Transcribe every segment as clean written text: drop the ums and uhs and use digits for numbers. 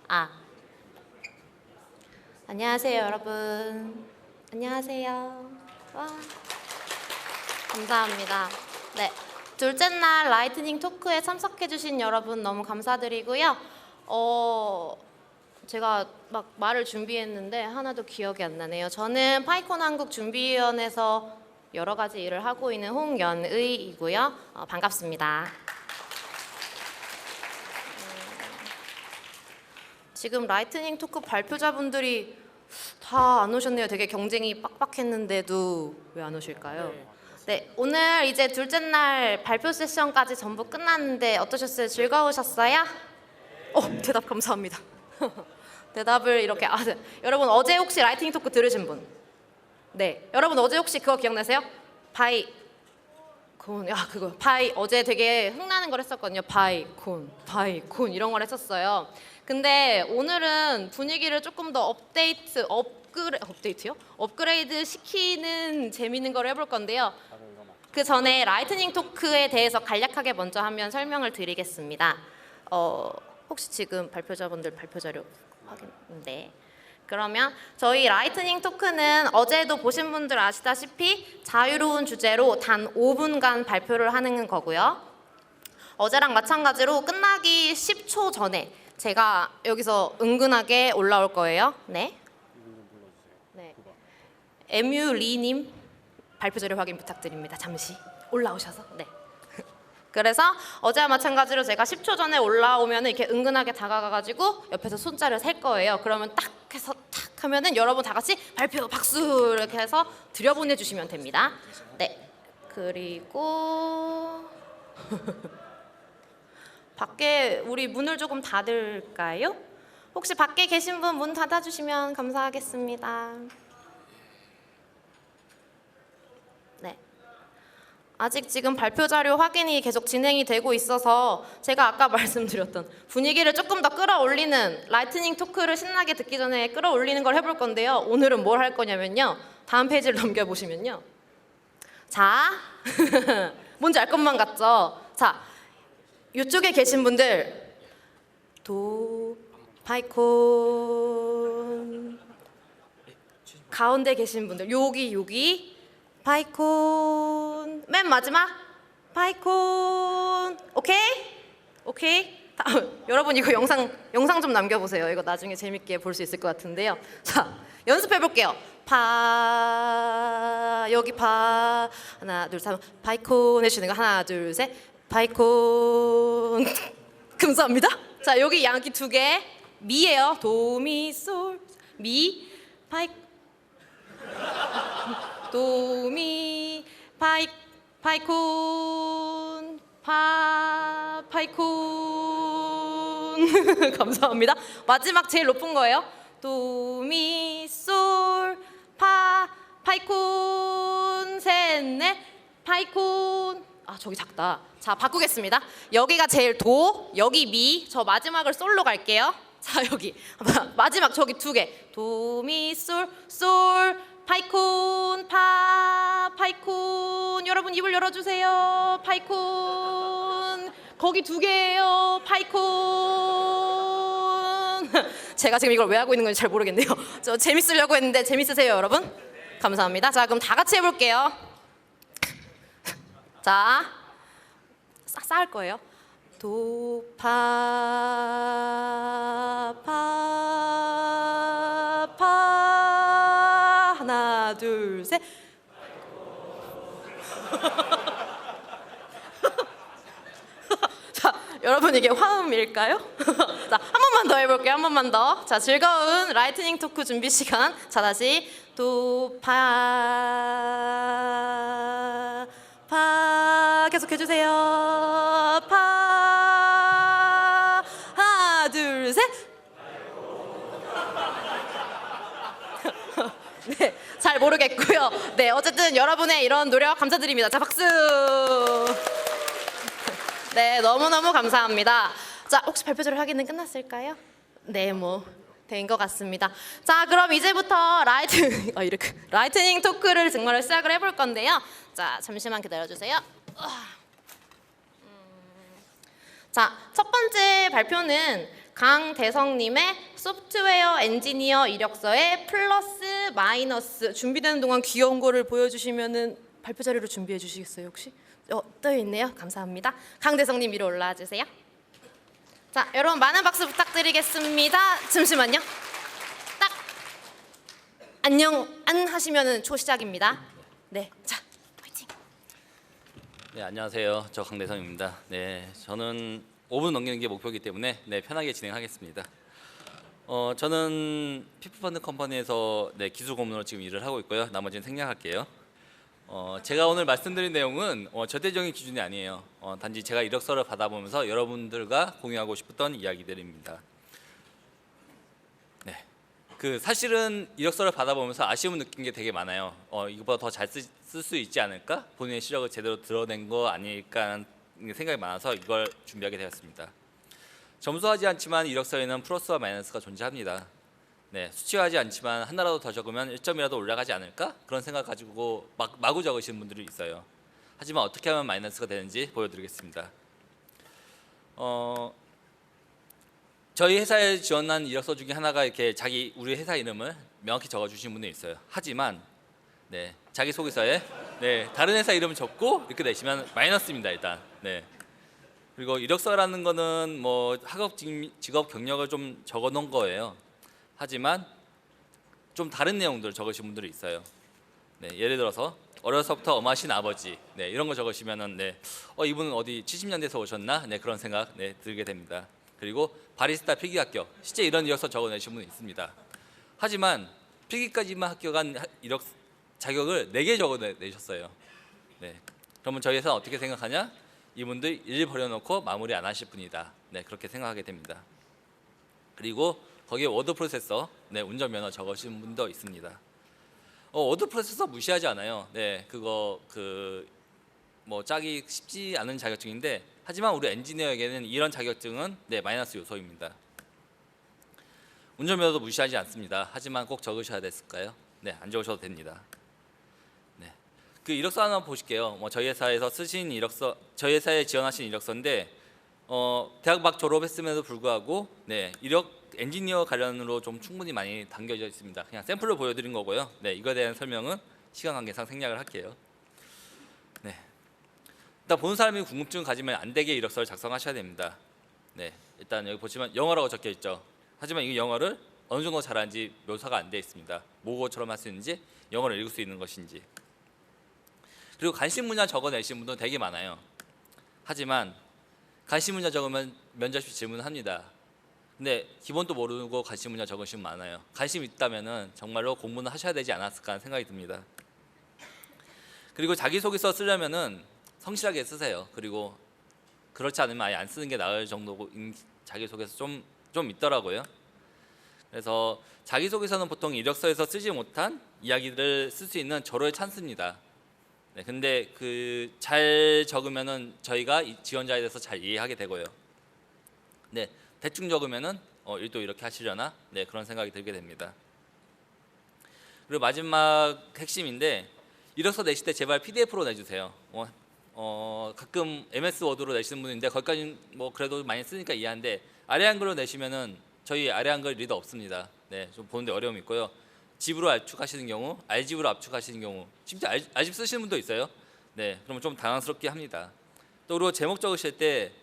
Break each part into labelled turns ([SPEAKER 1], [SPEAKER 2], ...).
[SPEAKER 1] 아, 안녕하세요, 여러분. 안녕하세요. 와, 감사합니다. 네, 둘째 날 라이트닝 토크에 참석해주신 여러분 너무 감사드리고요. 제가 막 말을 준비했는데 하나도 기억이 안 나네요. 저는 파이콘 한국 준비위원회에서 여러 가지 일을 하고 있는 홍연의이고요. 반갑습니다. 지금 라이트닝 토크 발표자분들이 다 안 오셨네요. 되게 경쟁이 빡빡했는데도 왜 안 오실까요? 네, 오늘 이제 둘째 날 발표 세션까지 전부 끝났는데 어떠셨어요? 즐거우셨어요? 대답 감사합니다. 대답을 이렇게 네. 여러분 어제 혹시 라이트닝 토크 들으신 분? 네, 여러분 어제 혹시 그거 기억나세요? 그거 어제 되게 흥나는 걸 했었거든요. 바이콘 이런 걸 했었어요. 근데 오늘은 분위기를 조금 더 업그레이드 시키는 재밌는 걸 해볼 건데요. 그 전에 라이트닝 토크에 대해서 간략하게 먼저 한번 설명을 드리겠습니다. 혹시 지금 발표자분들 발표 자료 확인? 네. 그러면 저희 라이트닝 토크는 어제도 보신 분들 아시다시피 자유로운 주제로 단 5분간 발표를 하는 거고요. 어제랑 마찬가지로 끝나기 10초 전에 제가 여기서 은근하게 올라올 거예요. 네. MU 리님 발표 자료 확인 부탁드립니다. 잠시 올라오셔서. 네. 그래서 어제와 마찬가지로 제가 10초 전에 올라오면 이렇게 은근하게 다가가가지고 옆에서 손자를 셀 거예요. 그러면 딱 해서 탁 하면은 여러분 다 같이 발표 박수 이렇게 해서 들여보내주시면 됩니다. 네. 그리고 밖에 우리 문을 조금 닫을까요? 혹시 밖에 계신 분 문 닫아주시면 감사하겠습니다. 네. 아직 지금 발표 자료 확인이 계속 진행이 되고 있어서 제가 아까 말씀드렸던 분위기를 조금 더 끌어올리는 라이트닝 토크를 신나게 듣기 전에 끌어올리는 걸 해볼 건데요. 오늘은 뭘 할 거냐면요. 다음 페이지를 넘겨보시면요. 자, 뭔지 알 것만 같죠? 자, 이쪽에 계신 분들 파이콘 가운데 계신 분들 여기 파이콘 맨 마지막 파이콘 오케이 여러분 이거 영상 좀 남겨보세요. 이거 나중에 재밌게 볼 수 있을 것 같은데요. 자, 연습해 볼게요. 여기 하나 둘 셋 파이콘 해주시는 거 하나 둘 셋 파이콘 감사합니다. 자, 여기 양키 2개 미예요. 도미솔 미 도미 파이콘 파이콘 감사합니다. 마지막 제일 높은 거예요. 도미솔 파이콘 셋넷 파이콘 저기 작다. 자, 바꾸겠습니다. 여기가 제일 도, 여기 미, 저 마지막을 솔로 갈게요. 자, 여기 마지막 저기 2개 도미솔 파이콘 파이콘 여러분 입을 열어주세요. 파이콘 거기 2개예요. 파이콘 제가 지금 이걸 왜 하고 있는 건지 잘 모르겠네요. 저 재밌으려고 했는데 재밌으세요 여러분? 감사합니다. 자, 그럼 다 같이 해볼게요. 자, 쌓을 거예요. 하나 둘 셋. 자, 여러분 이게 화음일까요? 자, 한 번만 더 해볼게요. 한 번만 더. 자, 즐거운 라이트닝 토크 준비 시간. 자, 다시 계속 해주세요. 하나 둘 셋. 네, 잘 모르겠고요. 네, 어쨌든 여러분의 이런 노력 감사드립니다. 자, 박수. 네, 너무너무 감사합니다. 자, 혹시 발표 자료 확인은 끝났을까요? 네, 된 것 같습니다. 자, 그럼 이제부터 라이트닝 토크를 정말 시작을 해볼 건데요. 자, 잠시만 기다려주세요. 자, 첫 번째 발표는 강대성님의 소프트웨어 엔지니어 이력서에 플러스 마이너스 준비되는 동안 귀여운 거를 보여주시면은 발표 자료로 준비해 주시겠어요 혹시? 떠 있네요. 감사합니다. 강대성님 위로 올라와 주세요. 자, 여러분 많은 박수 부탁드리겠습니다. 잠시만요. 딱 안녕 안 하시면은 초 시작입니다. 네, 자, 파이팅.
[SPEAKER 2] 네, 안녕하세요. 저 강대성입니다. 네, 저는 5분 넘기는 게 목표이기 때문에 편하게 진행하겠습니다. 저는 피플펀드 컴퍼니에서 기술 고문으로 지금 일을 하고 있고요. 나머지는 생략할게요. 제가 오늘 말씀드린 내용은 절대적인 기준이 아니에요. 단지 제가 이력서를 받아보면서 여러분들과 공유하고 싶었던 이야기들입니다. 네, 사실은 이력서를 받아보면서 아쉬움을 느낀 게 되게 많아요. 이거보다 더 잘 쓸 수 있지 않을까? 본인의 실력을 제대로 드러낸 거 아닐까 하는 생각이 많아서 이걸 준비하게 되었습니다. 점수하지 않지만 이력서에는 플러스와 마이너스가 존재합니다. 네, 수치화하지 않지만 하나라도 더 적으면 1점이라도 올라가지 않을까? 그런 생각 가지고 마구 적으시는 분들이 있어요. 하지만 어떻게 하면 마이너스가 되는지 보여드리겠습니다. 저희 회사에 지원한 이력서 중에 하나가 이렇게 우리 회사 이름을 명확히 적어주신 분이 있어요. 하지만 자기소개서에 다른 회사 이름을 적고 이렇게 내시면 마이너스입니다. 일단. 그리고 이력서라는 거는 뭐 학업 직업 경력을 좀 적어놓은 거예요. 하지만 좀 다른 내용들을 적으신 분들이 있어요. 예를 들어서 어려서부터 엄하신 아버지 이런 거 적으시면은 이분은 어디 70년대에서 오셨나 그런 생각 들게 됩니다. 그리고 바리스타 필기 합격 실제 이런 이력서 적어내신 분이 있습니다. 하지만 필기까지만 합격한 자격을 4개 적어내셨어요. 그러면 저희 회사는 어떻게 생각하냐? 이분들 일 버려놓고 마무리 안 하실 분이다. 그렇게 생각하게 됩니다. 그리고 거기에 워드 프로세서, 운전면허 적으신 분도 있습니다. 워드 프로세서 무시하지 않아요. 그거 뭐 짜기 쉽지 않은 자격증인데, 하지만 우리 엔지니어에게는 이런 자격증은 마이너스 요소입니다. 운전면허도 무시하지 않습니다. 하지만 꼭 적으셔야 됐을까요? 안 적으셔도 됩니다. 그 이력서 하나 보실게요. 저희 회사에서 쓰신 이력서, 저희 회사에 지원하신 이력서인데 대학 막 졸업했음에도 불구하고 엔지니어 관련으로 좀 충분히 많이 담겨져 있습니다. 그냥 샘플을 보여드린 거고요. 이거에 대한 설명은 시간 관계상 생략을 할게요. 일단 보는 사람이 궁금증을 가지면 안 되게 이력서를 작성하셔야 됩니다. 일단 여기 보시면 영어라고 적혀 있죠. 하지만 이 영어를 어느 정도 잘하는지 묘사가 안 되어 있습니다. 모국어처럼 할 수 있는지, 영어를 읽을 수 있는 것인지. 그리고 관심 분야 적어내신 분도 되게 많아요. 하지만 관심 분야 적으면 면접시 질문을 합니다. 근데 기본도 모르고 관심 분야 적으시면 많아요. 관심 있다면은 정말로 공부는 하셔야 되지 않았을까 하는 생각이 듭니다. 그리고 자기소개서 쓰려면은 성실하게 쓰세요. 그리고 그렇지 않으면 아예 안 쓰는 게 나을 정도고 자기소개서 좀 있더라고요. 그래서 자기소개서는 보통 이력서에서 쓰지 못한 이야기를 쓸 수 있는 절호의 찬스입니다. 근데 잘 적으면은 저희가 지원자에 대해서 잘 이해하게 되고요. 대충 적으면은 일도 이렇게 하시려나? 그런 생각이 들게 됩니다. 그리고 마지막 핵심인데, 이력서 내실 때 제발 PDF로 내주세요. 가끔 MS 워드로 내시는 분인데 거기까지 뭐 그래도 많이 쓰니까 이해하는데, 아래 한글로 내시면은 저희 아래 한글 리더 없습니다. 좀 보는데 어려움이 있고요. 집으로 압축하시는 경우, R집으로 압축하시는 경우, 심지어 R집 쓰시는 분도 있어요. 그러면 좀 당황스럽게 합니다. 또 그리고 제목 적으실 때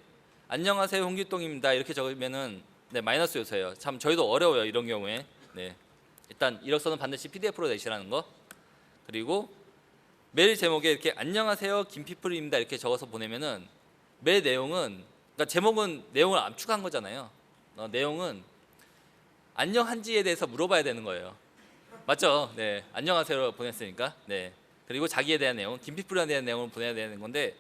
[SPEAKER 2] 안녕하세요 홍길동입니다 이렇게 적으면은 마이너스 요소예요. 참 저희도 어려워요 이런 경우에. 일단 이력서는 반드시 PDF로 내시라는 거. 그리고 메일 제목에 이렇게 안녕하세요 김피플입니다 이렇게 적어서 보내면은 메일 내용은, 그러니까 제목은 내용을 압축한 거잖아요. 내용은 안녕한지에 대해서 물어봐야 되는 거예요. 맞죠? 안녕하세요로 보냈으니까. 그리고 자기에 대한 내용, 김피플에 대한 내용을 보내야 되는 건데,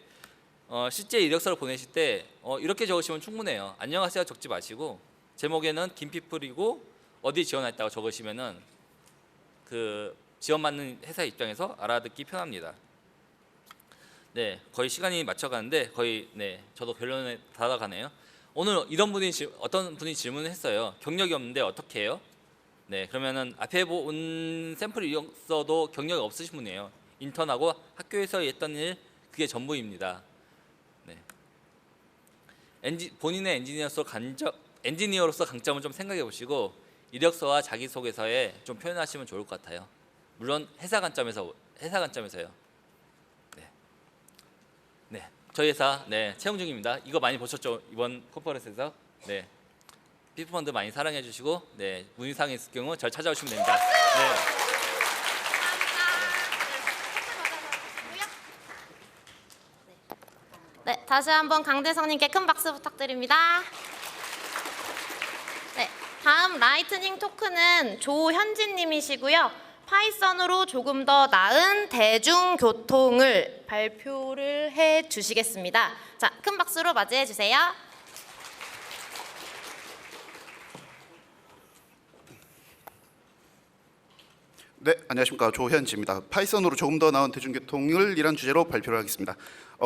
[SPEAKER 2] 실제 이력서를 보내실 때 이렇게 적으시면 충분해요. 안녕하세요 적지 마시고 제목에는 김피플이고 어디 지원했다고 적으시면은 지원받는 회사 입장에서 알아듣기 편합니다. 거의 시간이 맞춰가는데 거의 저도 결론에 다가가네요. 오늘 어떤 분이 질문을 했어요. 경력이 없는데 어떻게 해요? 그러면은 앞에 본 샘플 이력서도 경력이 없으신 분이에요. 인턴하고 학교에서 했던 일 그게 전부입니다. 본인의 엔지니어로서 엔지니어로서 강점을 좀 생각해 보시고 이력서와 자기소개서에 좀 표현하시면 좋을 것 같아요. 물론 회사 관점에서요. 네, 네, 저희 회사 채용 중입니다. 이거 많이 보셨죠? 이번 컨퍼런스에서. 네, 피프펀드 많이 사랑해 주시고 문의사항 있을 경우 절 찾아오시면 됩니다. 네.
[SPEAKER 1] 네, 다시 한번 강대성님께 큰 박수 부탁드립니다. 네, 다음 라이트닝 토크는 조현진님이시고요. 파이썬으로 조금 더 나은 대중교통을 발표를 해주시겠습니다. 자, 큰 박수로 맞이해 주세요.
[SPEAKER 3] 네, 안녕하십니까. 조현지입니다. 파이썬으로 조금 더 나은 대중교통을 이란 주제로 발표를 하겠습니다.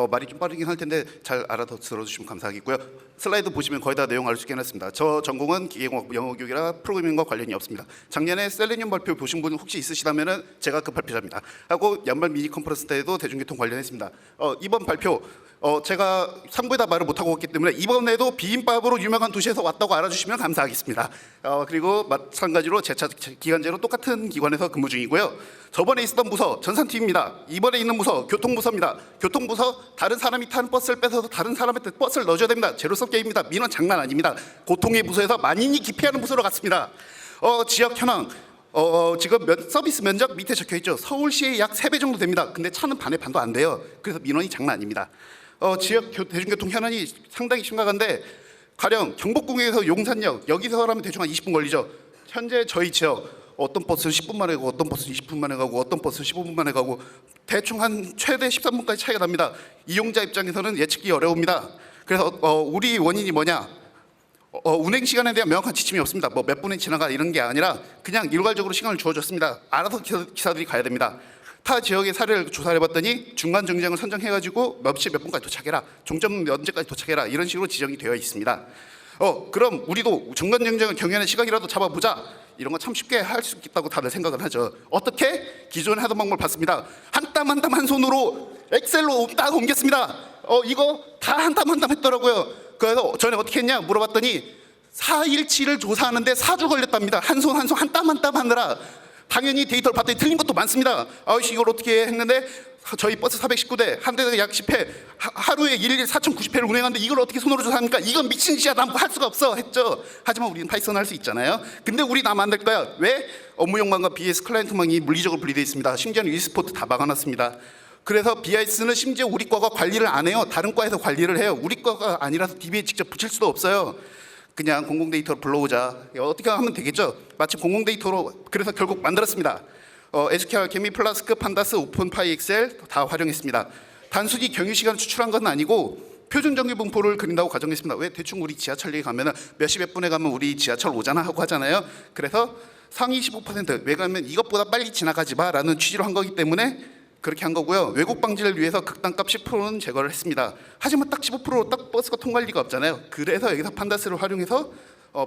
[SPEAKER 3] 말이 좀 빠르긴 할 텐데 잘 알아들어주시면 감사하겠고요. 슬라이드 보시면 거의 다 내용 알 수 있게 해놨습니다. 저 전공은 기계공학 영어교육이라 프로그래밍과 관련이 없습니다. 작년에 셀레니움 발표 보신 분 혹시 있으시다면 제가 그 발표자입니다. 하고 연말 미니 컨퍼런스 때에도 대중교통 관련했습니다. 이번 발표 제가 상부에다 말을 못하고 왔기 때문에 이번에도 비빔밥으로 유명한 도시에서 왔다고 알아주시면 감사하겠습니다. 그리고 마찬가지로 재차 기간제로 똑같은 기관에서 근무 중이고요. 저번에 있었던 부서 전산팀입니다. 이번에 있는 부서 교통부서입니다. 교통부서 다른 사람이 타는 버스를 뺏어서 다른 사람한테 버스를 넣어줘야 됩니다. 제로섬 게임입니다. 민원 장난 아닙니다. 고통의 부서에서 만인이 기피하는 부서로 갔습니다. 지역 현황 지금 서비스 면적 밑에 적혀 있죠. 서울시의 약 3배 정도 됩니다. 근데 차는 반의 반도 안 돼요. 그래서 민원이 장난 아닙니다. 지역 대중교통 현안이 상당히 심각한데 가령 경복궁에서 용산역 여기서라면 대충 한 20분 걸리죠. 현재 저희 지역 어떤 버스는 10분 만에 가고 어떤 버스는 20분 만에 가고 어떤 버스는 15분 만에 가고 대충 한 최대 13분까지 차이가 납니다. 이용자 입장에서는 예측이 어려웁니다. 그래서 우리 원인이 뭐냐? 운행 시간에 대한 명확한 지침이 없습니다. 뭐 몇 분에 지나가 이런 게 아니라 그냥 일괄적으로 시간을 주어졌습니다. 알아서 기사들이 가야 됩니다. 타 지역의 사례를 조사를 해봤더니 중간 정류장을 선정해가지고 몇 시 몇 분까지 도착해라, 종점 언제까지 도착해라 이런 식으로 지정이 되어 있습니다. 그럼 우리도 중간 정류장을 경유하는 시각이라도 잡아보자. 이런 거 참 쉽게 할 수 있다고 다들 생각을 하죠. 어떻게? 기존에 하던 방법을 봤습니다. 한 땀 한 땀 한 손으로 엑셀로 딱 옮겼습니다. 이거 다 한 땀 한 땀 했더라고요. 그래서 전에 어떻게 했냐 물어봤더니 4일치를 조사하는데 4주 걸렸답니다. 한 손 한 손 한 땀 한 땀 하느라. 당연히 데이터를 봤더니 틀린 것도 많습니다. 이걸 어떻게 했는데 저희 버스 419대 한 대당 약 10회 하루에 일일 4,090회를 운행하는데 이걸 어떻게 손으로 조사합니까? 이건 미친 짓이야. 난 할 수가 없어 했죠. 하지만 우리는 파이썬 할 수 있잖아요. 근데 우리 나면 안 될까요? 왜? 업무용망과 BS 클라이언트망이 물리적으로 분리되어 있습니다. 심지어는 e스포츠 다 막아놨습니다. 그래서 BIS는 심지어 우리 과가 관리를 안 해요. 다른 과에서 관리를 해요. 우리 과가 아니라서 DB에 직접 붙일 수도 없어요. 그냥 공공 데이터로 불러오자. 어떻게 하면 되겠죠? 마치 공공 데이터로 그래서 결국 만들었습니다. SQL, 개미, 플라스크, 판다스, 오픈파이, 엑셀 다 활용했습니다. 단순히 경유 시간을 추출한 건 아니고 표준 정규 분포를 그린다고 가정했습니다. 왜? 대충 우리 지하철역에 가면은 몇 시 몇 분에 가면 우리 지하철 오잖아 하고 하잖아요. 그래서 상위 15% 왜 가면 이것보다 빨리 지나가지 마라는 취지로 한 거기 때문에 그렇게 한 거고요. 왜곡 방지를 위해서 극단값 10%는 제거를 했습니다. 하지만 딱 15% 딱 버스가 통과할 리가 없잖아요. 그래서 여기서 판다스를 활용해서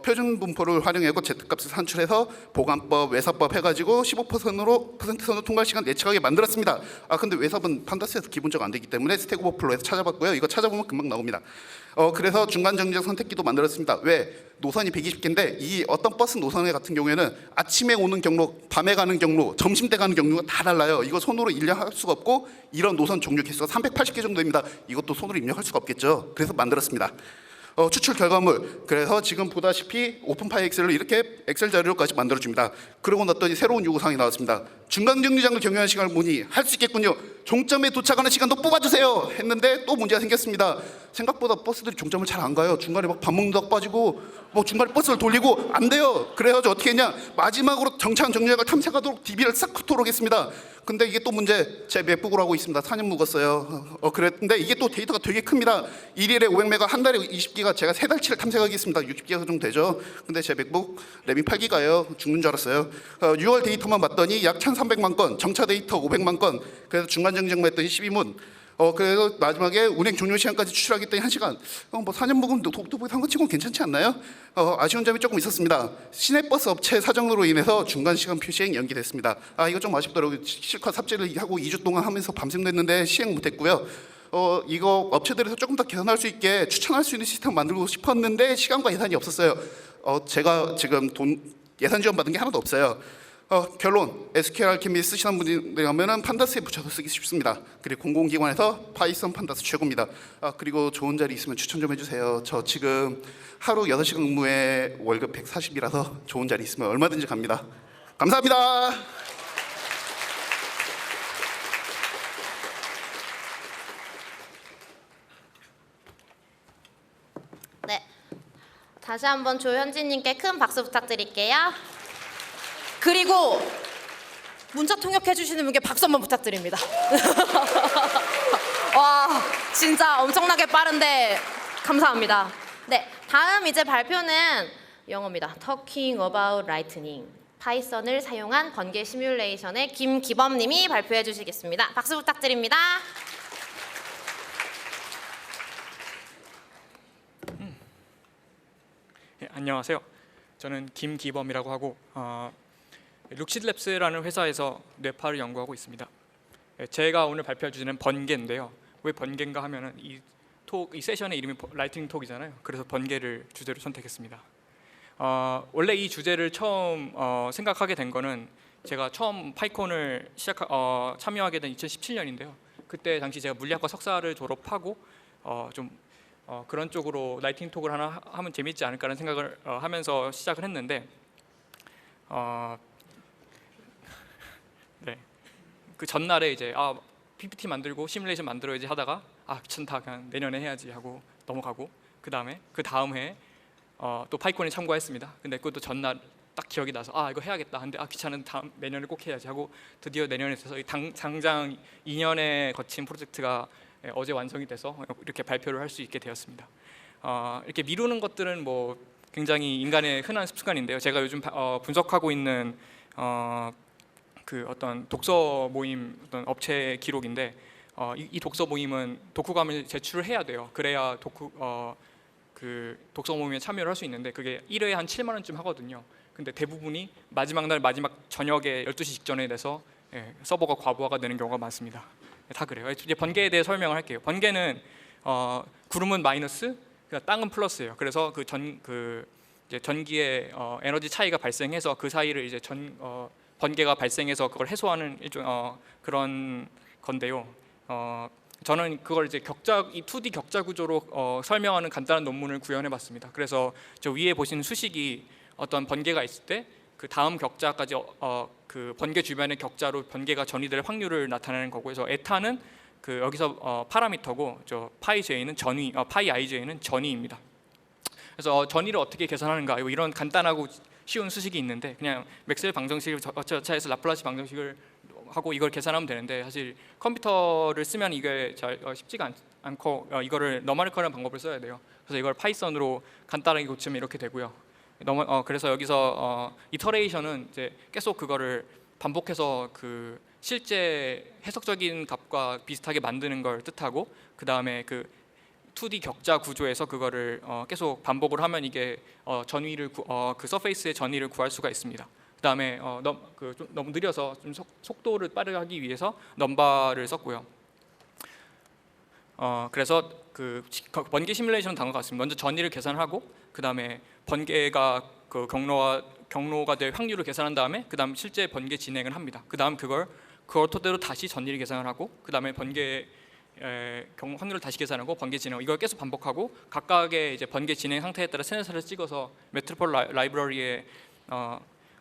[SPEAKER 3] 표준 분포를 활용하고 Z값을 산출해서 보관법, 외사법 해가지고 15%선으로 통과할 시간 예측하게 만들었습니다. 근데 외사법은 판다스에서 기본적으로 안 되기 때문에 스택 오버플로에서 찾아봤고요. 이거 찾아보면 금방 나옵니다. 그래서 중간 정류장 선택기도 만들었습니다. 왜? 노선이 120개인데 이 어떤 버스 노선에 같은 경우에는 아침에 오는 경로, 밤에 가는 경로, 점심 때 가는 경로가 다 달라요. 이거 손으로 입력할 수가 없고 이런 노선 종류 개수가 380개 정도 됩니다. 이것도 손으로 입력할 수가 없겠죠. 그래서 만들었습니다. 추출 결과물. 그래서 지금 보다시피 오픈파이 엑셀로 이렇게 엑셀 자료까지 만들어줍니다. 그러고 났더니 새로운 요구사항이 나왔습니다. 중간 정류장을 경유하는 시간을 보니 할 수 있겠군요. 종점에 도착하는 시간도 뽑아주세요 했는데 또 문제가 생겼습니다. 생각보다 버스들이 종점을 잘 안 가요. 중간에 막 밥 먹는다고 빠지고 뭐 중간에 버스를 돌리고 안 돼요. 그래가지고 어떻게 했냐, 마지막으로 정차한 정류장을 탐색하도록 DB를 싹 훑도록 했습니다. 근데 이게 또 문제, 제 맥북으로 하고 있습니다. 4년 묵었어요. 그랬는데 이게 또 데이터가 되게 큽니다. 일일에 500메가, 한 달에 20기가. 제가 3달치를 탐색하겠습니다. 60기가 정도 되죠. 근데 제 맥북 램이 8기가예요. 죽는 줄 알았어요. 6월 데이터만 봤더니 약 1,300만 건, 정차 데이터 500만 건. 그래서 중간 정류장만 했더니 12문. 그래서 마지막에 운행 종료 시간까지 추출하겠더니 1시간. 뭐 4년 묵으면 노트북에 산 거 치고는 괜찮지 않나요? 아쉬운 점이 조금 있었습니다. 시내버스 업체 사정으로 인해서 중간 시간 표시행 연기됐습니다. 이거 좀 아쉽더라고요. 실컷 삽질을 하고 2주 동안 하면서 밤샘 냈는데 시행 못했고요. 이거 업체들에서 조금 더 개선할 수 있게 추천할 수 있는 시스템 만들고 싶었는데 시간과 예산이 없었어요. 제가 지금 예산 지원 받은 게 하나도 없어요. 결론, SQL 알케미 쓰시는 분들이라면 판다스에 붙여서 쓰기 쉽습니다. 그리고 공공기관에서 파이썬 판다스 최고입니다. 그리고 좋은 자리 있으면 추천 좀 해주세요. 저 지금 하루 8시간 근무에 월급 140이라서 좋은 자리 있으면 얼마든지 갑니다. 감사합니다.
[SPEAKER 1] 네, 다시 한번 조현진님께 큰 박수 부탁드릴게요. 그리고 문자 통역해 주시는 분께 박수 한번 부탁드립니다. 와, 진짜 엄청나게 빠른데 감사합니다. 네, 다음 이제 발표는 영어입니다. Talking about Lightning. 파이썬을 사용한 번개 시뮬레이션의 김기범님이 발표해 주시겠습니다. 박수 부탁드립니다.
[SPEAKER 4] 네, 안녕하세요. 저는 김기범이라고 하고 룩시드랩스라는 회사에서 뇌파를 연구하고 있습니다. 제가 오늘 발표할 주제는 번개인데요. 왜 번개인가 하면은 이 세션의 이름이 라이트닝 톡이잖아요. 그래서 번개를 주제로 선택했습니다. 원래 이 주제를 처음 생각하게 된 거는 제가 처음 파이콘을 참여하게 된 2017년인데요. 그때 당시 제가 물리학과 석사를 졸업하고 그런 쪽으로 라이팅 톡을 하나 하면 재밌지 않을까라는 생각을 하면서 시작을 했는데 네. 그 전날에 이제 PPT 만들고 시뮬레이션 만들어야지 하다가 귀찮다 그냥 내년에 해야지 하고 넘어가고 그 다음 해에 또 파이콘에 참고했습니다. 근데 그것도 전날 딱 기억이 나서 이거 해야겠다. 근데 귀찮은 내년에 꼭 해야지 하고 드디어 내년에 돼서 당장 2년에 거친 프로젝트가 어제 완성이 돼서 이렇게 발표를 할 수 있게 되었습니다. 이렇게 미루는 것들은 뭐 굉장히 인간의 흔한 습관인데요. 제가 요즘 분석하고 있는 그 어떤 독서 모임 어떤 업체 기록인데 이 독서 모임은 독후감을 제출을 해야 돼요. 그래야 그 독서 모임에 참여를 할 수 있는데 그게 1회에 한 7만 원쯤 하거든요. 근데 대부분이 마지막 저녁에 12시 직전에 돼서 서버가 과부하가 되는 경우가 많습니다. 다 그래요. 이제 번개에 대해 설명을 할게요. 번개는 구름은 마이너스, 그러니까 땅은 플러스예요. 그래서 이제 전기의 에너지 차이가 발생해서 그 사이를 이제 번개가 발생해서 그걸 해소하는 일종 그런 건데요. 저는 그걸 이제 이 2D 격자 구조로 설명하는 간단한 논문을 구현해봤습니다. 그래서 저 위에 보시는 수식이 어떤 번개가 있을 때 그 다음 격자까지 그 번개 주변의 격자로 번개가 전이될 확률을 나타내는 거고, 그래서 에타는 그 여기서 파라미터고 저 파이 j는 전위, 파이 ij는 전위입니다. 그래서 전위를 어떻게 계산하는가 이런 간단하고 쉬운 수식이 있는데 그냥 맥스웰 방정식을 어차해서 라플라시 방정식을 하고 이걸 계산하면 되는데 사실 컴퓨터를 쓰면 이게 잘 쉽지가 않고 이거를 너마리컬한 방법을 써야 돼요. 그래서 이걸 파이썬으로 간단하게 고치면 이렇게 되고요. 그래서 여기서 이터레이션은 이제 계속 그거를 반복해서 그 실제 해석적인 값과 비슷하게 만드는 걸 뜻하고, 그 다음에 그 2D 격자 구조에서 그거를 계속 반복을 하면 이게 전위를 그 서페이스의 전위를 구할 수가 있습니다. 그 다음에 좀 너무 느려서 좀 속도를 빠르게 하기 위해서 넘바를 썼고요. 그래서 그 번개 시뮬레이션 단어가 같습니다. 먼저 전위를 계산하고 그 다음에 번개가 그 경로가 될 확률을 계산한 다음에 그 다음 실제 번개 진행을 합니다. 그 다음 그걸 토대로 다시 전위를 계산을 하고 그 다음에 번개 확률을 다시 계산하고 번개 진행, 이걸 계속 반복하고 각각의 이제 번개 진행 상태에 따라 세네사를 찍어서 매트리폴 라이브러리에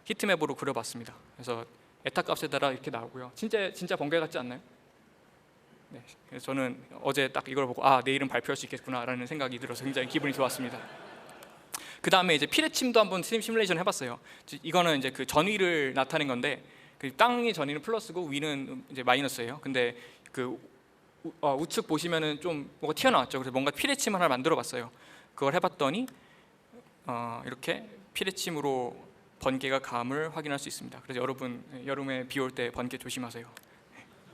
[SPEAKER 4] 히트맵으로 그려봤습니다. 그래서 에타 값에 따라 이렇게 나오고요. 진짜 번개 같지 않나요? 네, 그래서 저는 어제 딱 이걸 보고 내일은 발표할 수 있겠구나라는 생각이 들어서 굉장히 기분이 좋았습니다. 그 다음에 이제 피레침도 한번 시뮬레이션 해봤어요. 이거는 이제 그 전위를 나타낸 건데 그 땅의 전위는 플러스고 위는 이제 마이너스예요. 근데 그 우측 보시면은 좀 뭐가 튀어나왔죠. 그래서 뭔가 피레침 하나를 만들어봤어요. 그걸 해봤더니 이렇게 피레침으로 번개가 감을 확인할 수 있습니다. 그래서 여러분 여름에 비 올 때 번개 조심하세요.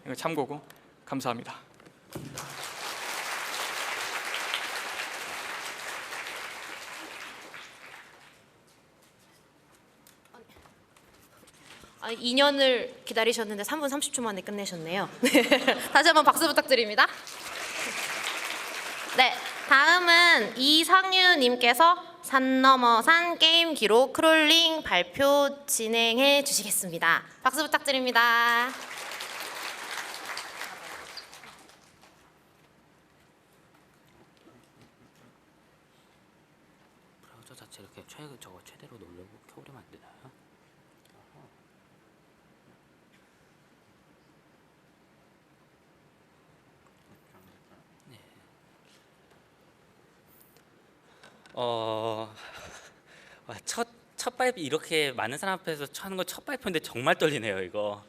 [SPEAKER 4] 이거 참고고 감사합니다.
[SPEAKER 1] 아, 2년을 기다리셨는데 3분 30초 만에 끝내셨네요. 다시 한번 박수 부탁드립니다. 네, 다음은 이상유님께서 산 넘어 산 게임 기록 크롤링 발표 진행해 주시겠습니다. 박수 부탁드립니다.
[SPEAKER 5] 브라우저 자체 이렇게 최대로 놀려고 켜오려면 안 되나요?
[SPEAKER 6] 첫 발표 이렇게 많은 사람 앞에서 하는 거 첫 발표인데 정말 떨리네요 이거.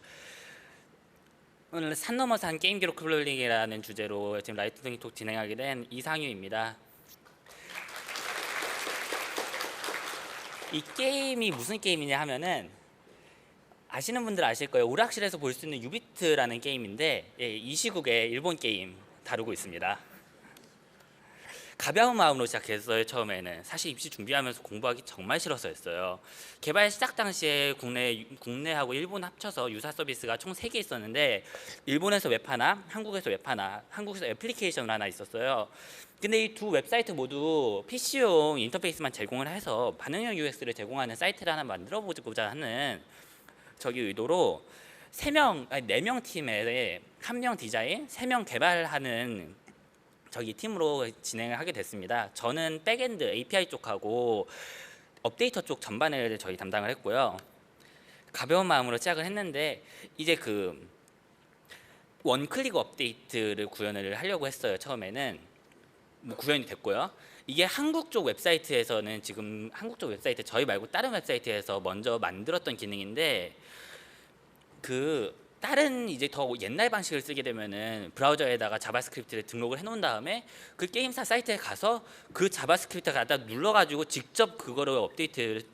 [SPEAKER 6] 오늘 산 넘어 산 게임 기록 크롤링이라는 주제로 지금 라이트닝 톡 진행하게 된 이상유입니다. 이 게임이 무슨 게임이냐 하면은 아시는 분들 아실 거예요. 오락실에서 볼 수 있는 유비트라는 게임인데 이 시국에 일본 게임 다루고 있습니다. 가벼운 마음으로 시작했어요. 처음에는 사실 입시 준비하면서 공부하기 정말 싫어서 했어요. 개발 시작 당시에 국내하고 일본 합쳐서 유사 서비스가 총 3개 있었는데 일본에서 웹 하나, 한국에서 웹 하나, 한국에서 애플리케이션 하나 있었어요. 근데 이 두 웹사이트 모두 PC용 인터페이스만 제공을 해서 반응형 UX를 제공하는 사이트를 하나 만들어 보고자 하는 의도로 4명 팀에 1명 디자인, 3명 개발하는 팀으로 진행을 하게 됐습니다. 저는 백엔드 API 쪽하고 업데이터 쪽 전반을 담당을 했고요. 가벼운 마음으로 시작을 했는데 이제 원클릭 업데이트를 구현을 하려고 했어요. 처음에는 구현이 됐고요. 이게 한국 쪽 웹사이트에서는 지금 한국 쪽 웹사이트 저희 말고 다른 웹사이트에서 먼저 만들었던 기능인데 다른 더 옛날 방식을 쓰게 되면은 브라우저에다가 자바스크립트를 등록을 해놓은 다음에 그 게임사 사이트에 가서 그 자바스크립트 갖다 눌러가지고 직접 그거를 업데이트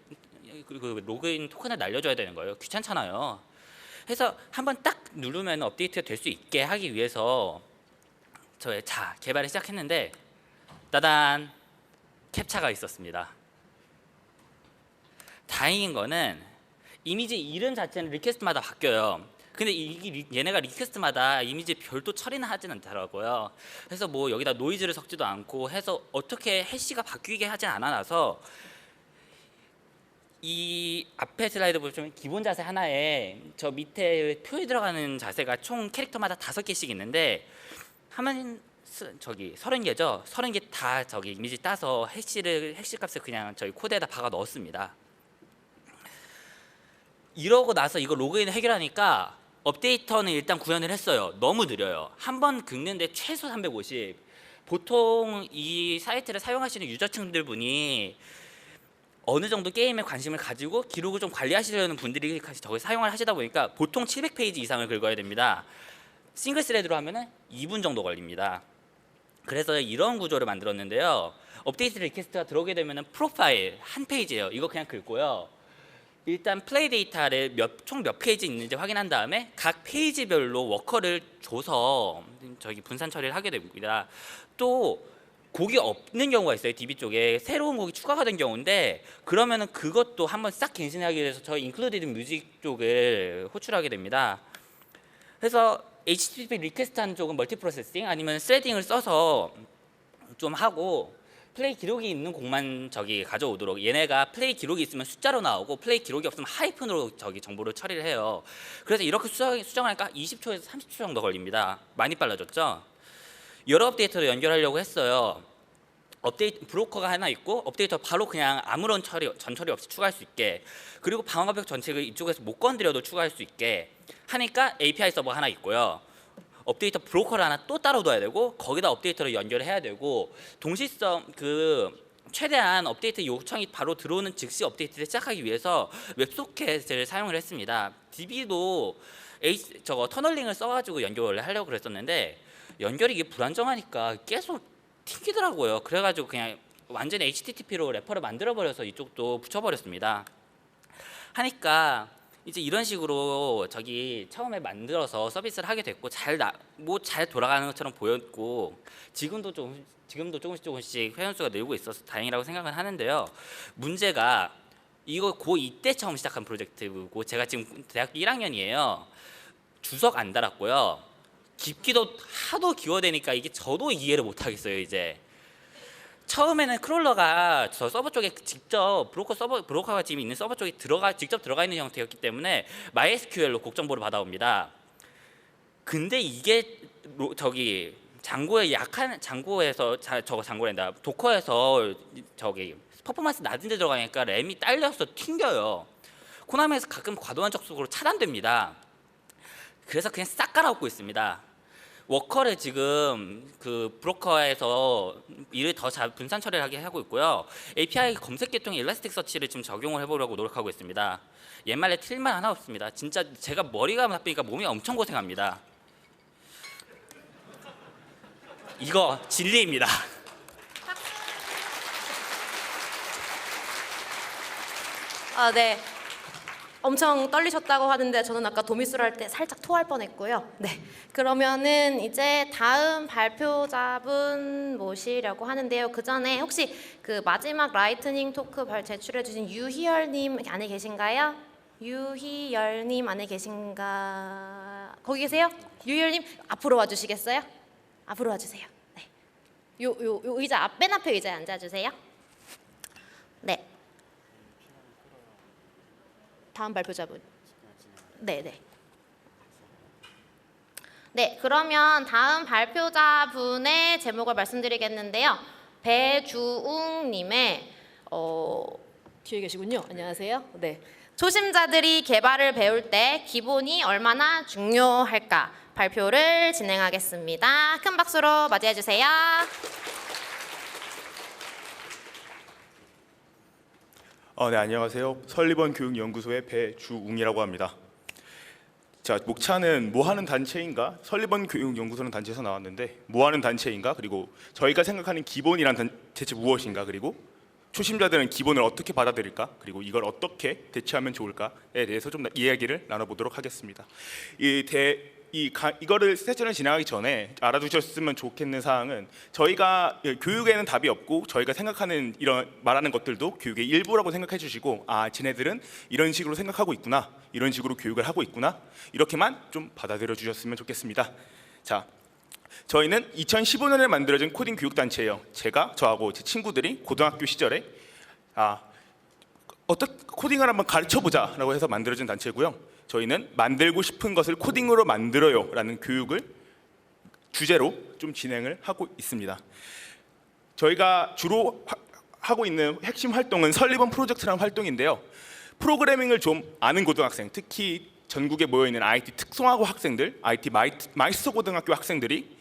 [SPEAKER 6] 로그인 토큰을 날려줘야 되는 거예요. 귀찮잖아요. 그래서 한번 딱 누르면 업데이트가 될 수 있게 하기 위해서 개발을 시작했는데 따단 캡차가 있었습니다. 다행인 거는 이미지 이름 자체는 리퀘스트마다 바뀌어요. 근데 얘네가 리퀘스트마다 이미지 별도 처리는 하진 않더라고요. 그래서 여기다 노이즈를 섞지도 않고 해서 어떻게 해시가 바뀌게 하진 않아놔서 이 앞에 슬라이드 보시면 기본 자세 하나에 저 밑에 표에 들어가는 자세가 총 캐릭터마다 5개씩 있는데 하면 30개죠. 30개 다 이미지 따서 해시 값을 그냥 저희 코드에다 박아 넣었습니다. 이러고 나서 이거 로그인 해결하니까 업데이터는 일단 구현을 했어요. 너무 느려요. 한 번 긁는데 최소 350. 보통 이 사이트를 사용하시는 유저층들 분이 어느 정도 게임에 관심을 가지고 기록을 좀 관리하시려는 분들이 저걸 사용을 하시다 보니까 보통 700페이지 이상을 긁어야 됩니다. 싱글 스레드로 하면은 2분 정도 걸립니다. 그래서 이런 구조를 만들었는데요. 업데이트 리퀘스트가 들어오게 되면은 프로파일 한 페이지예요. 이거 그냥 긁고요. 일단 플레이 데이터를 총 몇 페이지 있는지 확인한 다음에 각 페이지별로 워커를 줘서 분산 처리를 하게 됩니다. 또 곡이 없는 경우가 있어요. DB 쪽에 새로운 곡이 추가가 된 경우인데 그러면은 그것도 한번 싹 갱신하기 위해서 저희 인클루디드 뮤직 쪽을 호출하게 됩니다. 그래서 HTTP 리퀘스트하는 쪽은 멀티 프로세싱 아니면 스레딩을 써서 좀 하고 플레이 기록이 있는 곡만 가져오도록 얘네가 플레이 기록이 있으면 숫자로 나오고 플레이 기록이 없으면 하이픈으로 정보를 처리를 해요. 그래서 이렇게 수정하니까 20초에서 30초 정도 걸립니다. 많이 빨라졌죠? 여러 업데이터를 연결하려고 했어요. 업데이트 브로커가 하나 있고 업데이터 바로 그냥 아무런 전처리 없이 추가할 수 있게 그리고 방화벽 전체를 이쪽에서 못 건드려도 추가할 수 있게 하니까 API 서버 하나 있고요. 업데이터 브로커를 하나 또 따로 둬야 되고 거기다 업데이터를 연결해야 되고 동시성 최대한 업데이트 요청이 바로 들어오는 즉시 업데이트를 시작하기 위해서 웹소켓을 사용을 했습니다. DB도 터널링을 써가지고 연결을 하려고 그랬었는데 연결이 이게 불안정하니까 계속 튕기더라고요. 그래가지고 그냥 완전히 HTTP로 래퍼를 만들어버려서 이쪽도 붙여버렸습니다. 하니까 이제 이런 식으로 처음에 만들어서 서비스를 하게 됐고 잘 돌아가는 것처럼 보였고 지금도 조금씩 회원수가 늘고 있어서 다행이라고 생각은 하는데요. 문제가 이거 고2 때 처음 시작한 프로젝트고 제가 지금 대학교 1학년이에요. 주석 안 달았고요. 깊기도 하도 기워대니까 이게 저도 이해를 못 하겠어요. 이제 처음에는 크롤러가 저 서버 쪽에 직접 브로커가 지금 있는 서버 쪽에 직접 들어가 있는 형태였기 때문에 MySQL로 곡 정보를 받아옵니다. 근데 이게 저기 장고란다. 도커에서 저기 퍼포먼스 낮은 데 들어가니까 램이 딸려서 튕겨요. 코나미에서 가끔 과도한 접속으로 차단됩니다. 그래서 그냥 싹 갈아엎고 있습니다. 워커를 지금 그 브로커에서 일을 더 잘 분산 처리를 하게 하고 있고요. API 검색 계통의 일라스틱 서치를 지금 적용을 해보려고 노력하고 있습니다. 옛말에 틀만 하나 없습니다. 진짜 제가 머리가 나쁘니까 몸이 엄청 고생합니다. 이거 진리입니다.
[SPEAKER 1] 아, 네. 엄청 떨리셨다고 하는데 저는 아까 도미스를 할 때 살짝 토할 뻔했고요. 네. 그러면은 이제 다음 발표자분 모시려고 하는데요. 그 전에 혹시 그 마지막 라이트닝 토크 제출해주신 유희열님 안에 계신가요? 유희열님 안에 계신가? 거기 계세요? 유희열님 앞으로 와주시겠어요? 앞으로 와주세요. 네. 요 의자 맨 앞에 의자에 앉아주세요. 네. 다음 발표자분. 네. 네, 그러면 다음 발표자분의 제목을 말씀드리겠는데요. 배주웅님의 뒤에 계시군요. 안녕하세요. 네. 초심자들이 개발을 배울 때 기본이 얼마나 중요할까 발표를 진행하겠습니다. 큰 박수로 맞이해 주세요.
[SPEAKER 7] 네, 안녕하세요. 설리번 교육연구소의 배주웅이라고 합니다. 자, 목차는 뭐하는 단체인가? 설리번 교육연구소는 단체에서 나왔는데 뭐하는 단체인가? 그리고 저희가 생각하는 기본이란 대체 무엇인가? 그리고 초심자들은 기본을 어떻게 받아들일까? 그리고 이걸 어떻게 대처하면 좋을까에 대해서 좀 이야기를 나눠보도록 하겠습니다. 이거를 세션을 진행하기 전에 알아두셨으면 좋겠는 사항은 저희가 교육에는 답이 없고 저희가 생각하는 이런 말하는 것들도 교육의 일부라고 생각해 주시고 쟤네들은 이런 식으로 생각하고 있구나, 이런 식으로 교육을 하고 있구나, 이렇게만 좀 받아들여 주셨으면 좋겠습니다. 자, 저희는 2015년에 만들어진 코딩 교육단체예요. 저하고 제 친구들이 고등학교 시절에 어떻게 코딩을 한번 가르쳐보자라고 해서 만들어진 단체고요. 저희는 만들고 싶은 것을 코딩으로 만들어요 라는 교육을 주제로 좀 진행을 하고 있습니다. 저희가 주로 하고 있는 핵심 활동은 설리번 프로젝트라는 활동인데요. 프로그래밍을 좀 아는 고등학생, 특히 전국에 모여있는 IT 특성화고 학생들, IT 마이스터 고등학교 학생들이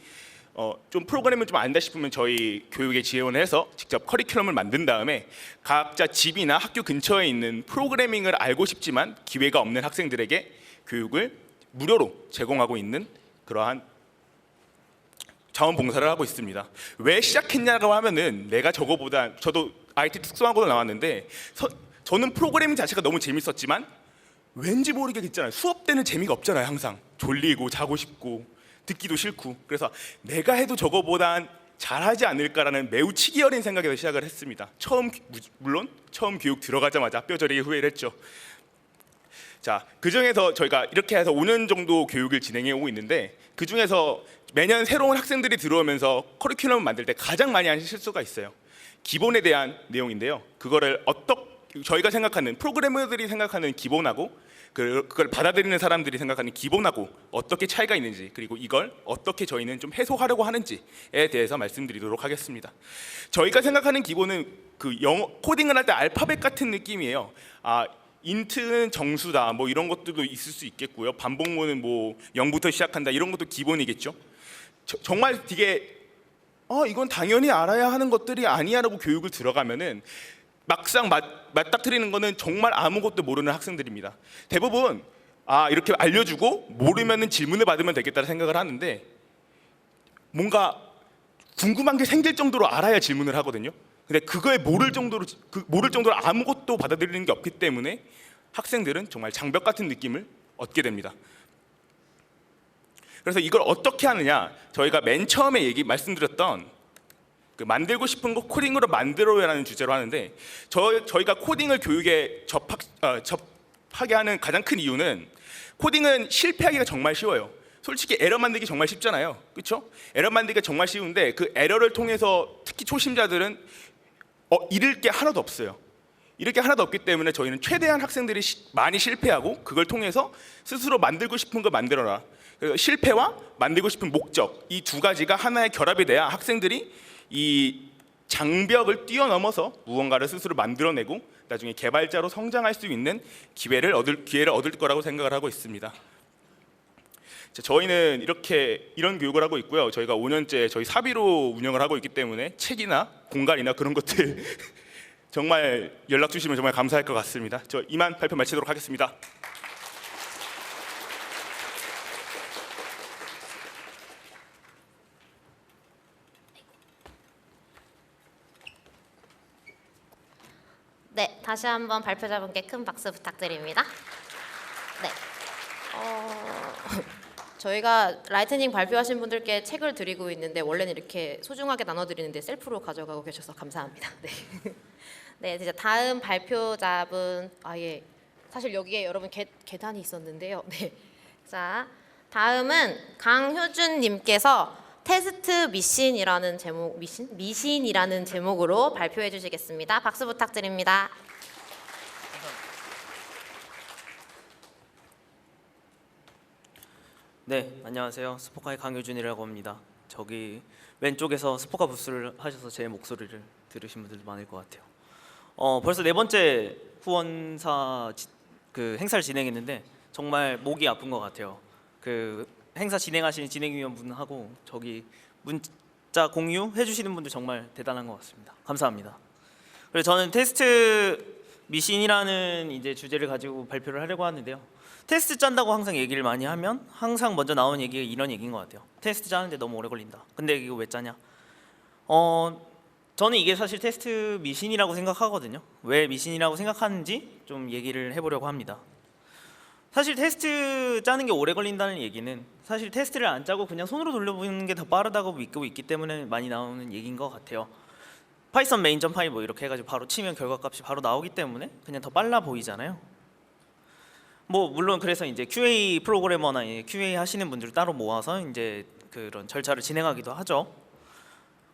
[SPEAKER 7] 좀 프로그래밍을 좀 안다 싶으면 저희 교육에 지원을 해서 직접 커리큘럼을 만든 다음에 각자 집이나 학교 근처에 있는 프로그래밍을 알고 싶지만 기회가 없는 학생들에게 교육을 무료로 제공하고 있는 그러한 자원봉사를 하고 있습니다. 왜 시작했냐고 하면은 저도 IT 특성화고를 나왔는데 저는 프로그래밍 자체가 너무 재밌었지만 왠지 모르게 있잖아요. 수업 때는 재미가 없잖아요. 항상 졸리고 자고 싶고 듣기도 싫고. 그래서 내가 해도 저거보단 잘하지 않을까라는 매우 치기 어린 생각에서 시작을 했습니다. 물론 처음 교육 들어가자마자 뼈저리게 후회를 했죠. 자, 그중에서 저희가 이렇게 해서 5년 정도 교육을 진행해 오고 있는데 그중에서 매년 새로운 학생들이 들어오면서 커리큘럼을 만들 때 가장 많이 하는 실수가 있어요. 기본에 대한 내용인데요. 그거를 저희가 생각하는 프로그래머들이 생각하는 기본하고 그걸 받아들이는 사람들이 생각하는 기본하고 어떻게 차이가 있는지, 그리고 이걸 어떻게 저희는 좀 해소하려고 하는지에 대해서 말씀드리도록 하겠습니다. 저희가 생각하는 기본은 코딩을 할 때 알파벳 같은 느낌이에요. 인트는 정수다, 뭐 이런 것들도 있을 수 있겠고요. 반복문은 뭐 0부터 시작한다, 이런 것도 기본이겠죠. 정말 되게 이건 당연히 알아야 하는 것들이 아니야라고 교육을 들어가면은 막상 맞닥뜨리는 거는 정말 아무것도 모르는 학생들입니다. 대부분 이렇게 알려주고 모르면은 질문을 받으면 되겠다는 생각을 하는데 뭔가 궁금한 게 생길 정도로 알아야 질문을 하거든요. 근데 그거에 모를 정도로 아무것도 받아들이는 게 없기 때문에 학생들은 정말 장벽 같은 느낌을 얻게 됩니다. 그래서 이걸 어떻게 하느냐, 저희가 맨 처음에 말씀드렸던 만들고 싶은 거 코딩으로 만들어요라는 주제로 하는데 저희가 코딩을 교육에 접하게 하는 가장 큰 이유는 코딩은 실패하기가 정말 쉬워요. 솔직히 에러 만들기 정말 쉽잖아요. 그렇죠? 에러 만들기가 정말 쉬운데 그 에러를 통해서 특히 초심자들은 잃을 게 하나도 없어요. 잃을 게 하나도 없기 때문에 저희는 최대한 학생들이 많이 실패하고 그걸 통해서 스스로 만들고 싶은 걸 만들어라. 그 실패와 만들고 싶은 목적, 이 두 가지가 하나의 결합이 돼야 학생들이 이 장벽을 뛰어넘어서 무언가를 스스로 만들어내고 나중에 개발자로 성장할 수 있는 기회를 얻을 거라고 생각을 하고 있습니다. 저희는 이런 교육을 하고 있고요. 저희가 5년째 저희 사비로 운영을 하고 있기 때문에 책이나 공간이나 그런 것들 정말 연락 주시면 정말 감사할 것 같습니다. 저 이만 발표 마치도록 하겠습니다.
[SPEAKER 1] 네, 다시 한번 발표자분께 큰 박수 부탁드립니다. 네. 저희가 라이트닝 발표하신 분들께 책을 드리고 있는데 원래는 이렇게 소중하게 나눠드리는데 셀프로 가져가고 계셔서 감사합니다. 네. 네, 이제 다음 발표자분 예. 사실 여기에 여러분 계단이 있었는데요. 네. 자, 다음은 강효준님께서 테스트 미신이라는 미신이라는 제목으로 발표해 주시겠습니다. 박수 부탁드립니다.
[SPEAKER 8] 네, 안녕하세요. 스포카의 강효준이라고 합니다. 저기 왼쪽에서 스포카 부스를 하셔서 제 목소리를 들으신 분들도 많을 것 같아요. 벌써 4번째 후원사 그 행사를 진행했는데 정말 목이 아픈 것 같아요. 그 행사 진행하시는 진행위원분하고 저기 문자 공유해 주시는 분들 정말 대단한 것 같습니다. 감사합니다. 그래서 저는 테스트 미신이라는 이제 주제를 가지고 발표를 하려고 하는데요. 테스트 짠다고 항상 얘기를 많이 하면 항상 먼저 나오는 얘기가 이런 얘기인 것 같아요. 테스트 짜는데 너무 오래 걸린다. 근데 이거 왜 짜냐? 저는 이게 사실 테스트 미신이라고 생각하거든요. 왜 미신이라고 생각하는지 좀 얘기를 해보려고 합니다. 사실 테스트 짜는 게 오래 걸린다는 얘기는 사실 테스트를 안 짜고 그냥 손으로 돌려보는 게 더 빠르다고 믿고 있기 때문에 많이 나오는 얘기인 것 같아요. 파이썬 main.py 뭐 이렇게 해가지고 바로 치면 결과값이 바로 나오기 때문에 그냥 더 빨라 보이잖아요. 뭐 물론 그래서 이제 QA 프로그래머나 QA 하시는 분들을 따로 모아서 이제 그런 절차를 진행하기도 하죠.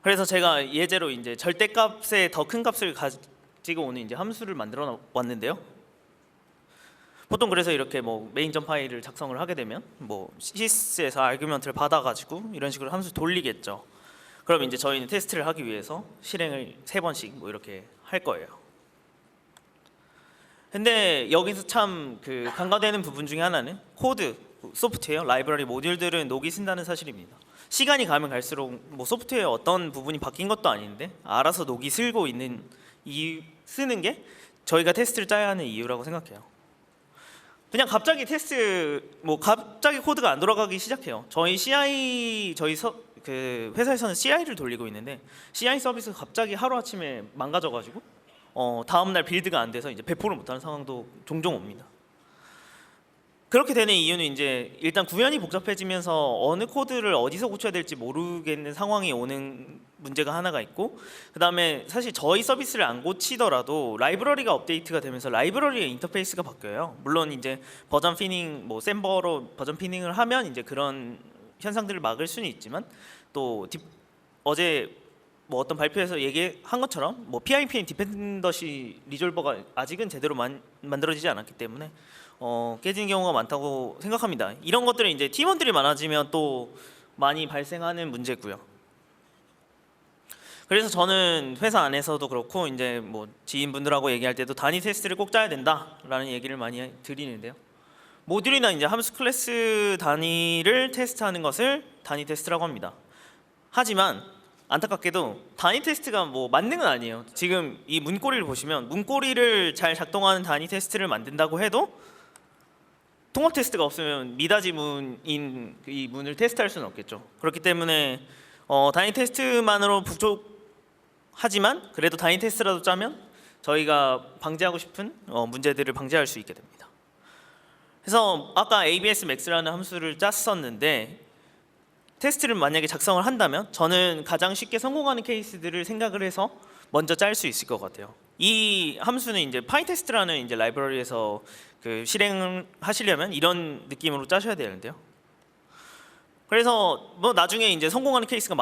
[SPEAKER 8] 그래서 제가 예제로 이제 절대값에 더 큰 값을 가지고 오는 이제 함수를 만들어 왔는데요. 보통 그래서 이렇게 뭐 main.py를 작성을 하게 되면 뭐 sys에서 아규먼트를 받아가지고 이런 식으로 함수 돌리겠죠. 그럼 이제 저희는 테스트를 하기 위해서 실행을 3번씩 뭐 이렇게 할 거예요. 근데 여기서 참 그 간과되는 부분 중에 하나는 코드, 소프트웨어, 라이브러리, 모듈들은 녹이 쓴다는 사실입니다. 시간이 가면 갈수록 뭐 소프트웨어 어떤 부분이 바뀐 것도 아닌데 알아서 녹이 쓰고 있는 쓰는 게 저희가 테스트를 짜야 하는 이유라고 생각해요. 그냥 갑자기 갑자기 코드가 안 돌아가기 시작해요. 그 회사에서는 CI를 돌리고 있는데 CI 서비스가 갑자기 하루 아침에 망가져가지고 다음 날 빌드가 안 돼서 이제 배포를 못하는 상황도 종종 옵니다. 그렇게 되는 이유는 이제 일단 구현이 복잡해지면서 어느 코드를 어디서 고쳐야 될지 모르겠는 상황이 오는 문제가 하나가 있고, 그다음에 사실 저희 서비스를 안 고치더라도 라이브러리가 업데이트가 되면서 라이브러리의 인터페이스가 바뀌어요. 물론 이제 버전 피닝, 뭐 샘버로 버전 피닝을 하면 이제 그런 현상들을 막을 수는 있지만 또 어제 뭐 어떤 발표에서 얘기한 것처럼 뭐 PIPN 디펜던시 리졸버가 아직은 제대로 만들어지지 않았기 때문에 깨지는 경우가 많다고 생각합니다. 이런 것들은 이제 팀원들이 많아지면 또 많이 발생하는 문제고요. 그래서 저는 회사 안에서도 그렇고 이제 뭐 지인분들하고 얘기할 때도 단위 테스트를 꼭 짜야 된다라는 얘기를 많이 드리는데요. 모듈이나 이제 함수 클래스 단위를 테스트하는 것을 단위 테스트라고 합니다. 하지만 안타깝게도 단위 테스트가 뭐 맞는 건 아니에요. 지금 이 문고리를 보시면 문고리를 잘 작동하는 단위 테스트를 만든다고 해도 통합 테스트가 없으면 미닫이 문인 이 문을 테스트할 수는 없겠죠. 그렇기 때문에 단위 테스트만으로 부족하지만 그래도 단위 테스트라도 짜면 저희가 방지하고 싶은 문제들을 방지할 수 있게 됩니다. 그래서 아까 ABS max라는 함수를 짰었는데 테스트를 만약에 작성을 한다면 저는 가장 쉽게 성공하는 케이스들을 생각을 해서 먼저 짤 수 있을 것 같아요. 이 함수는 이제 파이테스트라는 이제 라이브러리에서 그 실행을 하시려면 이런 느낌으로 짜셔야 되는데요. 그래서 뭐 나중에 이제 성공하는 케이스가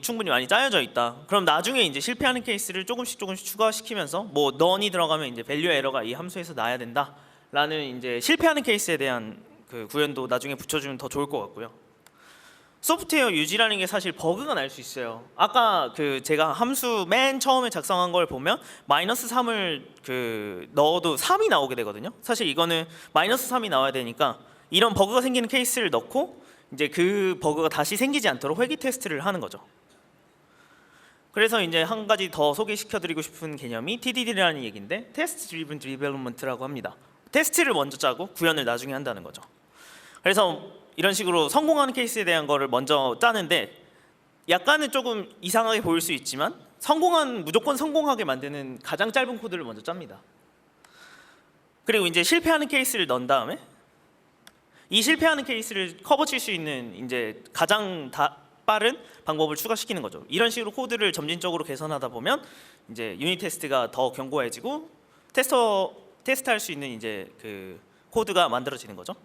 [SPEAKER 8] 충분히 많이 짜여져 있다. 그럼 나중에 이제 실패하는 케이스를 조금씩 추가시키면서 뭐 넌이 들어가면 이제 밸류 에러가 이 함수에서 나야 된다라는 이제 실패하는 케이스에 대한 그 구현도 나중에 붙여주면 더 좋을 것 같고요. 소프트웨어 유지라는 게 사실 버그가 날 수 있어요. 아까 그 제가 함수 맨 처음에 작성한 걸 보면 -3을 그 넣어도 3이 나오게 되거든요. 사실 이거는 -3이 나와야 되니까 이런 버그가 생기는 케이스를 넣고 이제 그 버그가 다시 생기지 않도록 회귀 테스트를 하는 거죠. 그래서 이제 한 가지 더 소개시켜드리고 싶은 개념이 TDD라는 얘기인데 테스트 드리븐 디벨롭먼트라고 합니다. 테스트를 먼저 짜고 구현을 나중에 한다는 거죠. 그래서 이런 식으로 성공하는 케이스에 대한 거를 먼저 짜는데 약간은 조금 이상하게 보일 수 있지만 무조건 성공하게 만드는 가장 짧은 코드를 먼저 짭니다. 그리고 이제 실패하는 케이스를 넣은 다음에 이 실패하는 케이스를 커버 칠 수 있는 이제 가장 빠른 방법을 추가시키는 거죠. 이런 식으로 코드를 점진적으로 개선하다 보면 이제 유닛 테스트가 더 견고해지고 테스트할 수 있는 이제 그 코드가 만들어지는 거죠.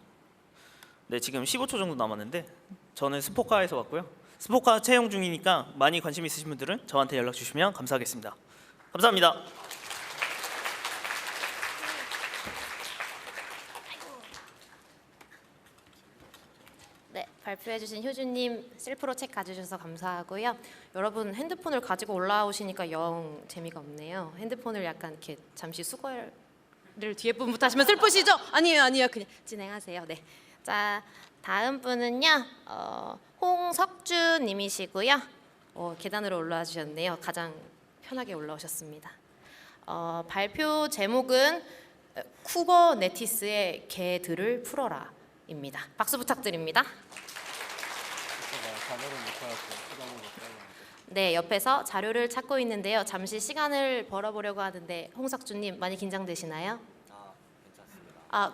[SPEAKER 8] 네, 지금 15초 정도 남았는데 저는 스포카에서 왔고요. 스포카 채용 중이니까 많이 관심 있으신 분들은 저한테 연락 주시면 감사하겠습니다. 감사합니다.
[SPEAKER 1] 네, 발표해주신 효주님 셀프로 책 가져주셔서 감사하고요. 여러분 핸드폰을 가지고 올라오시니까 영 재미가 없네요. 핸드폰을 약간 이렇게 잠시 수거를 뒤에 분부터 하시면 슬프시죠? 아니에요. 그냥 진행하세요. 네. 자, 다음 분은요. 홍석주님이시고요. 계단으로 올라와 주셨네요. 가장 편하게 올라오셨습니다. 발표 제목은 쿠버네티스의 개들을 풀어라입니다. 박수 부탁드립니다. 네, 옆에서 자료를 찾고 있는데요. 잠시 시간을 벌어보려고 하는데 홍석주님 많이 긴장되시나요?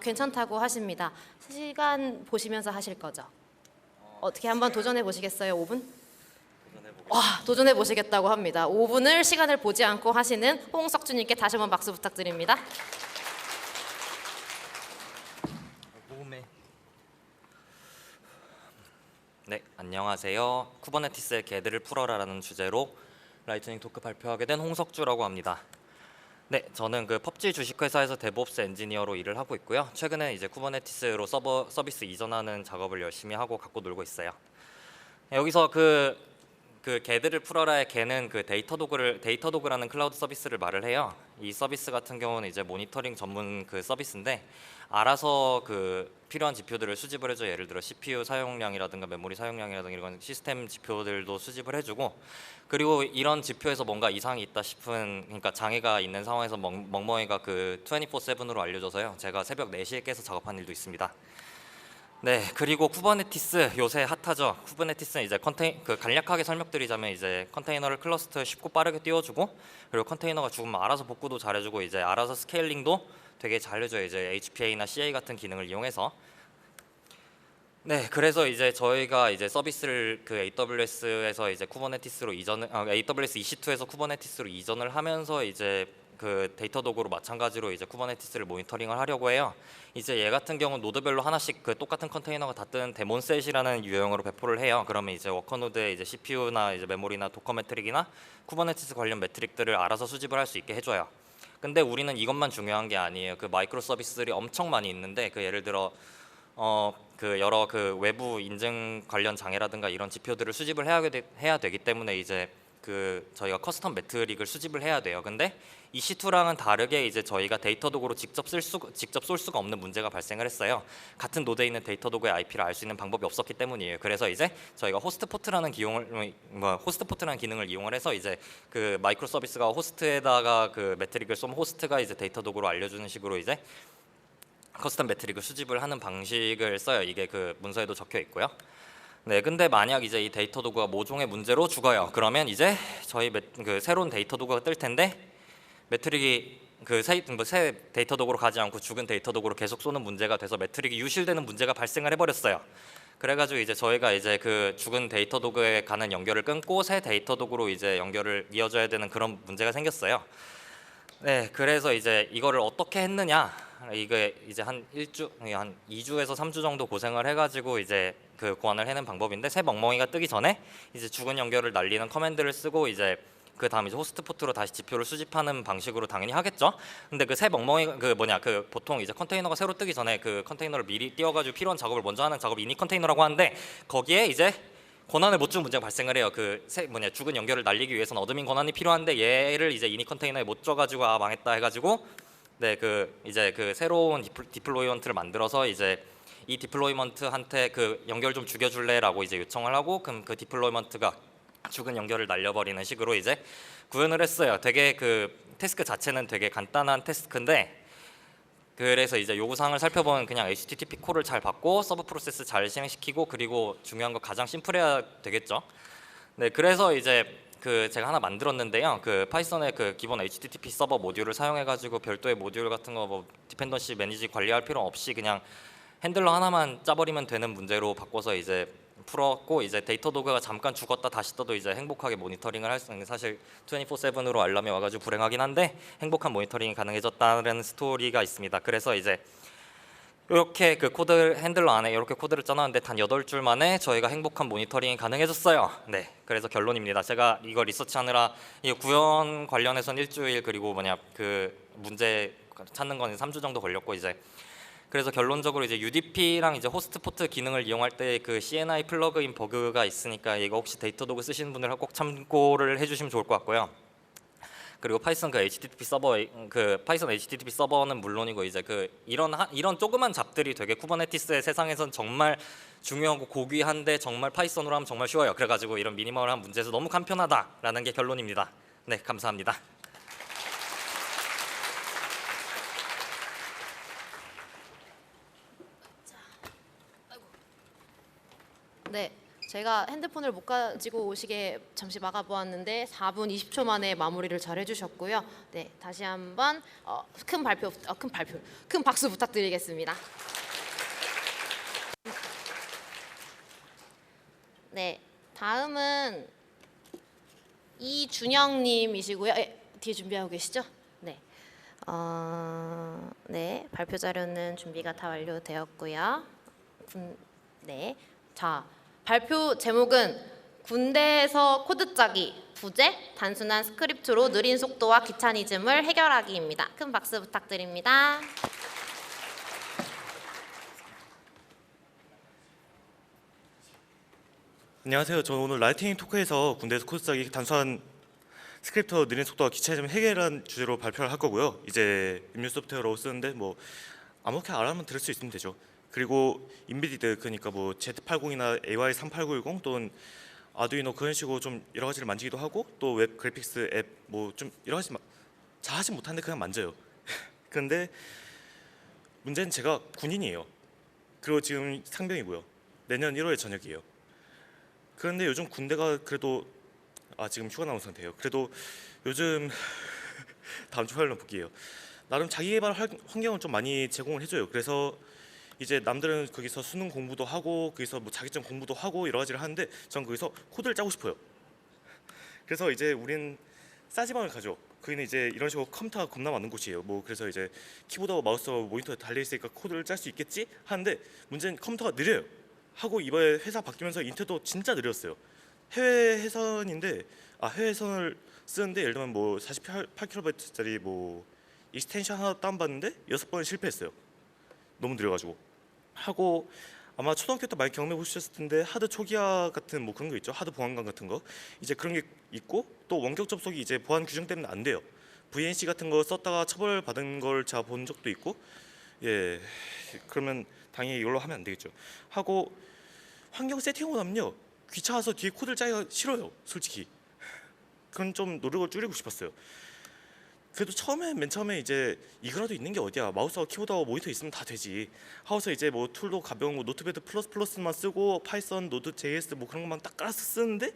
[SPEAKER 1] 괜찮다고 하십니다. 시간 보시면서 하실 거죠? 어떻게 한번 도전해 보시겠어요? 5분? 도전해 보시겠다고 합니다. 5분을 시간을 보지 않고 하시는 홍석주님께 다시 한번 박수 부탁드립니다.
[SPEAKER 9] 네, 안녕하세요. 쿠버네티스의 개들을 풀어라라는 주제로 라이트닝 토크 발표하게 된 홍석주라고 합니다. 네, 저는 그 펍지 주식회사에서 데브옵스 엔지니어로 일을 하고 있고요. 최근에 이제 쿠버네티스로 서비스 이전하는 작업을 열심히 하고 갖고 놀고 있어요. 여기서 그 개들을 풀어라의 개는 그 데이터도그라는 클라우드 서비스를 말을 해요. 이 서비스 같은 경우는 이제 모니터링 전문 그 서비스인데 알아서 그 필요한 지표들을 수집을 해줘. 예를 들어 CPU 사용량이라든가 메모리 사용량이라든가 이런 시스템 지표들도 수집을 해주고, 그리고 이런 지표에서 뭔가 이상이 있다 싶은, 그러니까 장애가 있는 상황에서 멍멍이가 그 24/7으로 알려줘서요. 제가 새벽 4시에 깨서 작업한 일도 있습니다. 네, 그리고 쿠버네티스 요새 핫하죠. 쿠버네티스는 이제 간략하게 설명드리자면 이제 컨테이너를 클러스터에 쉽고 빠르게 띄워주고, 그리고 컨테이너가 죽으면 알아서 복구도 잘해주고, 이제 알아서 스케일링도 되게 잘해줘요. 이제 HPA나 CA 같은 기능을 이용해서. 네, 그래서 이제 저희가 이제 서비스를 그 AWS에서 이제 쿠버네티스로 AWS EC2에서 쿠버네티스로 이전을 하면서 이제 그 데이터도구로 마찬가지로 이제 쿠버네티스를 모니터링을 하려고 해요. 이제 얘 같은 경우는 노드별로 하나씩 그 똑같은 컨테이너가 다 뜨는 데몬셋이라는 유형으로 배포를 해요. 그러면 이제 워커노드에 이제 CPU나 이제 메모리나 도커 메트릭이나 쿠버네티스 관련 메트릭들을 알아서 수집을 할 수 있게 해줘요. 근데 우리는 이것만 중요한 게 아니에요. 그 마이크로 서비스들이 엄청 많이 있는데, 그 예를 들어 그 여러 그 외부 인증 관련 장애라든가 이런 지표들을 수집을 해야 되기 때문에 이제 그 저희가 커스텀 매트릭을 수집을 해야 돼요. 근데 EC2랑은 다르게 이제 저희가 데이터 도구로 직접 쏠 수가 없는 문제가 발생을 했어요. 같은 노드에 있는 데이터 도구의 IP를 알 수 있는 방법이 없었기 때문이에요. 그래서 이제 저희가 호스트포트라는 기능을 이용을 해서 이제 그 마이크로 서비스가 호스트에다가 그 매트릭을 쏘면 호스트가 이제 데이터 도구로 알려주는 식으로 이제 커스텀 매트릭을 수집을 하는 방식을 써요. 이게 그 문서에도 적혀 있고요. 네, 근데 만약 이제 이 데이터 도구가 모종의 문제로 죽어요. 그러면 이제 저희 그 새로운 데이터 도구가 뜰 텐데 매트릭이 그 새 데이터 도구로 가지 않고 죽은 데이터 도구로 계속 쏘는 문제가 돼서 매트릭이 유실되는 문제가 발생을 해버렸어요. 그래가지고 이제 저희가 이제 그 죽은 데이터 도구에 가는 연결을 끊고 새 데이터 도구로 이제 연결을 이어줘야 되는 그런 문제가 생겼어요. 네, 그래서 이제 이거를 어떻게 했느냐, 이게 이제 한 2주에서 3주 정도 고생을 해가지고 이제 그 고안을 해낸 방법인데 새 멍멍이가 뜨기 전에 이제 죽은 연결을 날리는 커맨드를 쓰고 이제 그 다음 이제 호스트 포트로 다시 지표를 수집하는 방식으로 당연히 하겠죠. 근데 그 새 멍멍이 그 보통 이제 컨테이너가 새로 뜨기 전에 그 컨테이너를 미리 띄워가지고 필요한 작업을 먼저 하는 작업 이니 컨테이너라고 하는데 거기에 이제 권한을 못 준 문제가 발생을 해요. 죽은 연결을 날리기 위해서는 어드민 권한이 필요한데 얘를 이제 이니 컨테이너에 못 줘가지고 아 망했다 해가지고 이제 그 새로운 디플로이먼트를 만들어서 이제 이 디플로이먼트한테 그 연결 좀 죽여줄래라고 이제 요청을 하고 그럼 그 디플로이먼트가 죽은 연결을 날려버리는 식으로 이제 구현을 했어요. 되게 그 태스크 자체는 되게 간단한 태스크인데 그래서 이제 요구사항을 살펴보면 그냥 HTTP 콜을 잘 받고 서브 프로세스 잘 실행시키고 그리고 중요한 거 가장 심플해야 되겠죠. 네, 그래서 이제 그 제가 하나 만들었는데요. 그 파이썬의 그 기본 HTTP 서버 모듈을 사용해가지고 별도의 모듈 같은 거 뭐 디펜던시 매니지 관리할 필요 없이 그냥 핸들러 하나만 짜버리면 되는 문제로 바꿔서 이제 풀었고 이제 데이터 도그가 잠깐 죽었다 다시 떠도 이제 행복하게 모니터링을 할 수 있는 사실 24/7으로 알람이 와가지고 불행하긴 한데 행복한 모니터링이 가능해졌다는 스토리가 있습니다. 그래서 이제 이렇게 그 코드 핸들러 안에 이렇게 코드를 짜놨는데 단 8줄 만에 저희가 행복한 모니터링이 가능해졌어요. 네, 그래서 결론입니다. 제가 이거 리서치하느라 이 구현 관련해서는 일주일 그리고 그 문제 찾는 건 3주 정도 걸렸고 이제 그래서 결론적으로 이제 UDP랑 이제 호스트 포트 기능을 이용할 때 그 CNI 플러그인 버그가 있으니까 이거 혹시 데이터 도구 쓰시는 분들 꼭 참고를 해주시면 좋을 것 같고요. 그리고 파이썬 파이썬 HTTP 서버는 물론이고 이제 이런 조그만 잡들이 되게 쿠버네티스의 세상에선 정말 중요하고 고귀한데 정말 파이썬으로 하면 정말 쉬워요. 그래가지고 이런 미니멀한 문제에서 너무 간편하다라는 게 결론입니다. 네, 감사합니다.
[SPEAKER 1] 네, 제가 핸드폰을 못 가지고 오시게 잠시 막아보았는데 4분 20초 만에 마무리를 잘 해주셨고요. 네, 다시 한번 큰 박수 부탁드리겠습니다. 네, 다음은 이준영님이시고요. 뒤에 준비하고 계시죠? 네. 네, 발표 자료는 준비가 다 완료되었고요. 네, 자. 발표 제목은 군대에서 코드 짜기, 부재, 단순한 스크립트로 느린 속도와 귀차니즘을 해결하기입니다. 큰 박수 부탁드립니다.
[SPEAKER 10] 안녕하세요. 저는 오늘 라이트닝 토크에서 군대에서 코드 짜기, 단순한 스크립트로 느린 속도와 귀차니즘 해결한 주제로 발표를 할 거고요. 이제 임류 소프트웨어로 쓰는데 뭐 아무렇게 알아면 들을 수 있으면 되죠. 그리고 인비디드 그러니까 뭐 Z80이나 AY3890 또는 아두이노 그런 식으로 좀 여러 가지를 만지기도 하고 또 웹 그래픽스 앱 뭐 좀 여러 가지 잘 하진 못하는데 그냥 만져요. 그런데 문제는 제가 군인이에요. 그리고 지금 상병이고요. 내년 1월에 전역이에요. 그런데 요즘 군대가 그래도 지금 휴가 나온 상태예요. 그래도 요즘 다음 주 화요일 날 복귀해요. 나름 자기 개발 환경을 좀 많이 제공을 해줘요. 그래서 이제 남들은 거기서 수능 공부도 하고 거기서 뭐 자격증 공부도 하고 여러 가지를 하는데 전 거기서 코드를 짜고 싶어요. 그래서 이제 우린 싸지방을 가죠. 거기는 이제 이런 식으로 컴퓨터가 겁나 많은 곳이에요. 뭐 그래서 이제 키보드와 마우스와 모니터에 달려 있으니까 코드를 짤 수 있겠지 하는데 문제는 컴퓨터가 느려요. 하고 이번에 회사 바뀌면서 인텔도 진짜 느렸어요. 해외 회선인데 해외 회선을 쓰는데 예를 들면 뭐 48kb짜리 뭐 익스텐션 하나 다운받는데 6번 실패했어요. 너무 느려가지고. 하고 아마 초등학교 때 많이 경험해 보셨을 텐데 하드 초기화 같은 뭐 그런 거 있죠. 하드 보안관 같은 거 이제 그런 게 있고 또 원격 접속이 이제 보안 규정 때문에 안 돼요. VNC 같은 거 썼다가 처벌 받은 걸 제가 본 적도 있고 예 그러면 당연히 이걸로 하면 안 되겠죠. 하고 환경 세팅하고 나면요 귀찮아서 뒤에 코드를 짜기가 싫어요. 솔직히 그건 좀 노력을 줄이고 싶었어요. 그래도 맨 처음에 이제 이거라도 있는 게 어디야, 마우스하고 키보드하고 모니터 있으면 다 되지 하고서 이제 뭐 툴도 가벼운 거 노트패드 플러스만 쓰고 파이썬, 노드, JS 뭐 그런 것만 딱 깔아서 쓰는데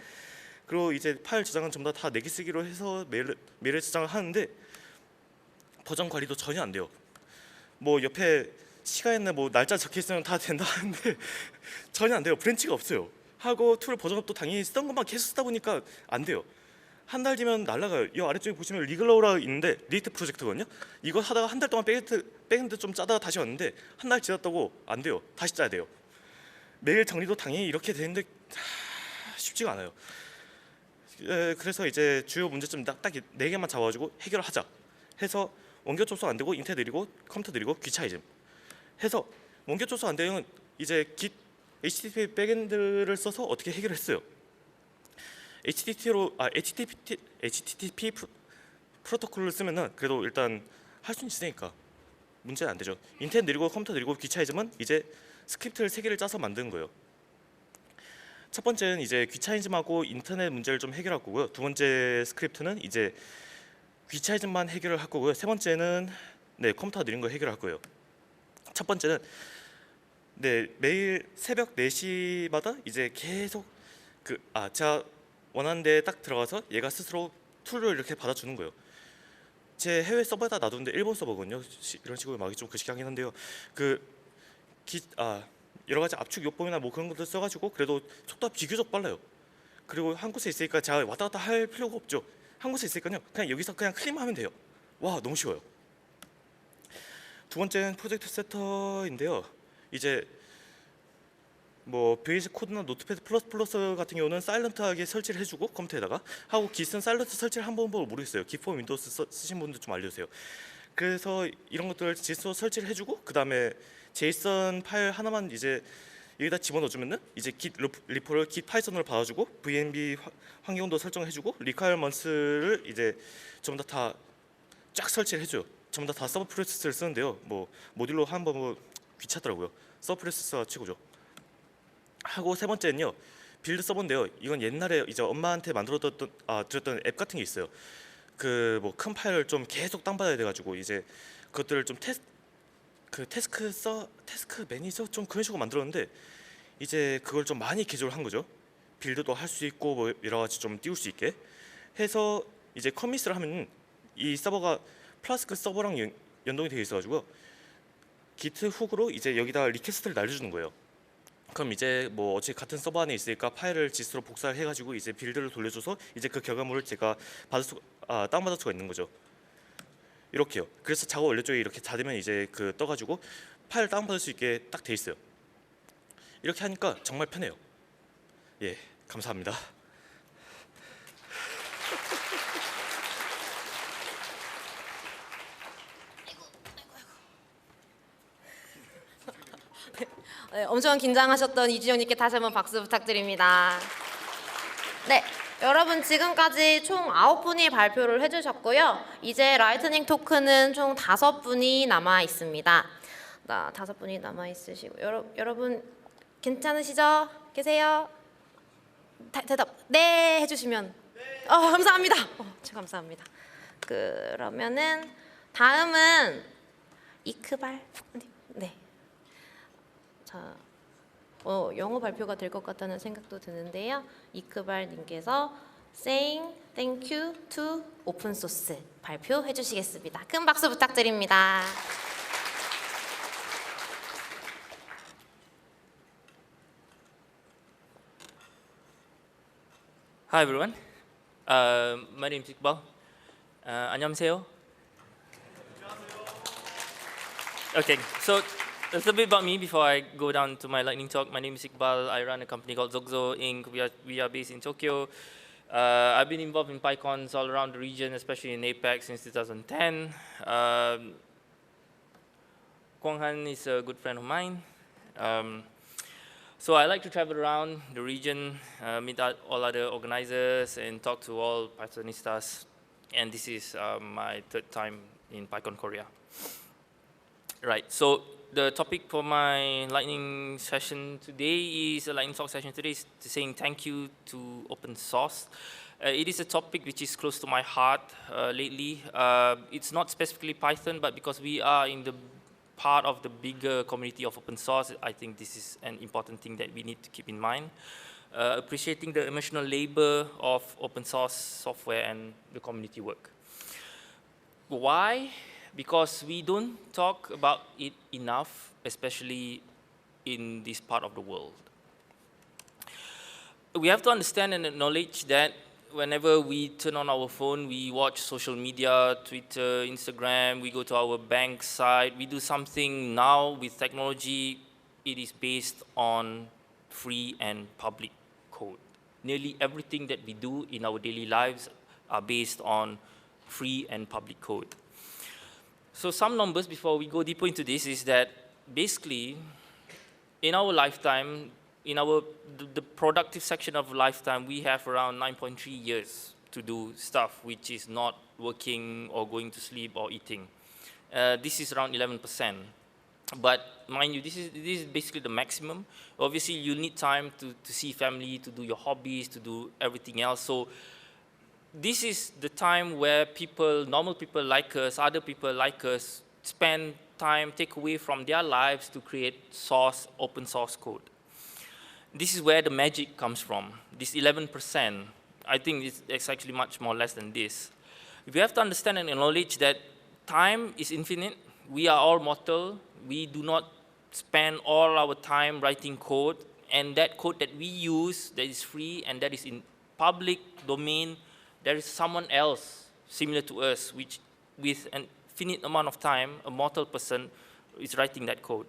[SPEAKER 10] 그리고 이제 파일 저장은 전부 다 내기 쓰기로 해서 메일에 저장을 하는데 버전 관리도 전혀 안 돼요. 뭐 옆에 시간이나 뭐 날짜 적혀 있으면 다 된다 하는데 전혀 안 돼요. 브랜치가 없어요. 하고 툴 버전업도 당연히 쓰던 것만 계속 쓰다 보니까 안 돼요. 한 달 뒤면 날라가요. 이 아래쪽에 보시면 리글러우라 있는데 리액트 프로젝트거든요. 이거 하다가 한 달 동안 백엔드 좀 짜다가 다시 왔는데 한 달 지났다고 안 돼요. 다시 짜야 돼요. 메일 정리도 당연히 이렇게 되는데 쉽지가 않아요. 그래서 이제 주요 문제점 딱 4개만 잡아가지고 해결하자 해서 원격 접속 안 되고 인터넷 느리고 컴퓨터 느리고 귀차이즘 해서 원격 접속 안 되면 이제 Git HTTP 백엔드를 써서 어떻게 해결했어요. HTTP 프로토콜을 쓰면은 그래도 일단 할 수는 있으니까 문제는 안 되죠. 인터넷 느리고 컴퓨터 느리고 귀차이즘은 이제 스크립트를 3개를 짜서 만드는 거예요. 첫 번째는 이제 귀차이즘하고 인터넷 문제를 좀 해결할 거고요. 두 번째 스크립트는 이제 귀차이즘만 해결을 할 거고요. 세 번째는 컴퓨터 느린 거 해결할 거예요. 첫 번째는 매일 새벽 4시마다 이제 계속 제가 원하는 데에 딱 들어가서 얘가 스스로 툴을 이렇게 받아주는 거예요. 제 해외 서버에다 놔두는데 일본 서버거든요. 이런 식으로 막이 좀 거시기하긴 한데요. 여러 가지 압축 요법이나 뭐 그런 것들 써가지고 그래도 속도가 비교적 빨라요. 그리고 한 곳에 있으니까 제가 왔다 갔다 할 필요가 없죠. 한 곳에 있으니까요. 그냥 여기서 그냥 클릭만 하면 돼요. 와, 너무 쉬워요. 두 번째는 프로젝트 세터인데요. 이제 뭐 VS 코드나 노트패드 플러스 같은 경우는 사일런트하게 설치를 해주고 컴퓨터에다가 하고 Git은 사일런트 설치를 한 번도 모르겠어요. Git for 윈도우스 쓰신 분들 좀 알려주세요. 그래서 이런 것들을 Git으로 설치를 해주고 그 다음에 JSON 파일 하나만 이제 여기다 집어넣어주면은 이제 Git 리포를 Git 파이썬으로 받아주고 VNB 환경도 설정해주고 리퀘어먼트를 이제 전부 다 쫙 설치를 해줘요. 전부 다 서브 프로세스를 쓰는데요. 뭐 모듈로 한 번 뭐 귀찮더라고요. 서브 프로세스가 최고죠. 하고 세 번째는요. 빌드 서버인데요. 이건 옛날에 이제 엄마한테 드렸던 앱 같은 게 있어요. 그 뭐 큰 파일을 좀 계속 다운받아야 돼가지고 이제 그것들을 좀 태스크 매니저 좀 그런 식으로 만들었는데 이제 그걸 좀 많이 개조를 한 거죠. 빌드도 할 수 있고 뭐 여러 가지 좀 띄울 수 있게 해서 이제 커밋을 하면 이 서버가 플라스크 서버랑 연동이 되어 있어가지고 기트 훅으로 이제 여기다 리퀘스트를 날려주는 거예요. 그럼 이제 뭐 어차피 같은 서버 안에 있으니까 파일을 지스로 복사를 해가지고 이제 빌드를 돌려줘서 이제 그 결과물을 제가 다운받을 수가 있는 거죠. 이렇게요. 그래서 작업 완료 쪽에 이렇게 닫으면 이제 떠가지고 파일 다운받을 수 있게 딱 돼 있어요. 이렇게 하니까 정말 편해요. 예, 감사합니다.
[SPEAKER 1] 네, 엄청 긴장하셨던 이주영님께 다시 한번 박수 부탁드립니다. 네, 여러분 지금까지 총 9분이 발표를 해주셨고요. 이제 라이트닝 토크는 총 5분이 남아 있습니다. 5분이 남아 있으시고 여러분 괜찮으시죠? 계세요? 대답 네 해주시면 감사합니다. 감사합니다. 그러면은 다음은 이크발 네. 자, 영어 발표가 될 것 같다는 생각도 드는데요. 이크발님께서 Saying Thank You to Open Source 발표해 주시겠습니다. 큰 박수 부탁드립니다.
[SPEAKER 6] Hi everyone. My name is Iqbal. 안녕하세요. Okay, so a little bit about me before I go down to my lightning talk. My name is Iqbal. I run a company called Zogzo Inc. We are based in Tokyo. I've been involved in PyCons all around the region, especially in APAC since 2010. Kwang Han is a good friend of mine. So I like to travel around the region, meet all other organizers, and talk to all Pythonistas. And this is my 3rd time in PyCon Korea. Right, so the topic for my lightning session today is a lightning talk session today is saying thank you to open source. It is a topic which is close to my heart lately. It's not specifically Python, but because we are in the part of the bigger community of open source, I think this is an important thing that we need to keep in mind. Appreciating the emotional labor of open source software and the community work. Why? Because we don't talk about it enough, especially in this part of the world. We have to understand and acknowledge that whenever we turn on our phone, we watch social media, Twitter, Instagram, we go to our bank site, we do something now with technology, it is based on free and public code. Nearly everything that we do in our daily lives are based on free and public code. So some numbers before we go deeper into this is that basically in our lifetime, in the productive section of lifetime, we have around 9.3 years to do stuff which is not working or going to sleep or eating. This is around 11%. But mind you, this is basically the maximum. Obviously, you need time to see family, to do your hobbies, to do everything else. So this is the time where people, normal people like us, other people like us, spend time, take away from their lives to create open source code. This is where the magic comes from, this 11%. I think it's actually much more less than this. We have to understand and acknowledge that time is infinite. We are all mortal. We do not spend all our time writing code, and that code that we use that is free and that is in public domain, there is someone else similar to us, which with an infinite amount of time, a mortal person is writing that code.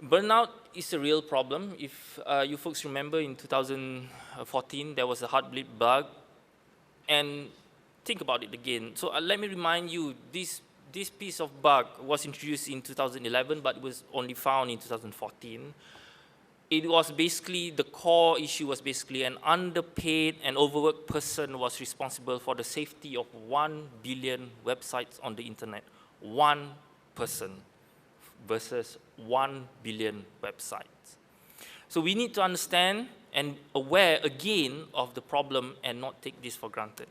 [SPEAKER 6] Burnout is a real problem. If you folks remember in 2014, there was a Heartbleed bug, and think about it again. So let me remind you, this piece of bug was introduced in 2011, but it was only found in 2014. It was basically, the core issue was basically an underpaid and overworked person was responsible for the safety of 1 billion websites on the internet. One person versus 1 billion websites. So we need to understand and aware again of the problem and not take this for granted.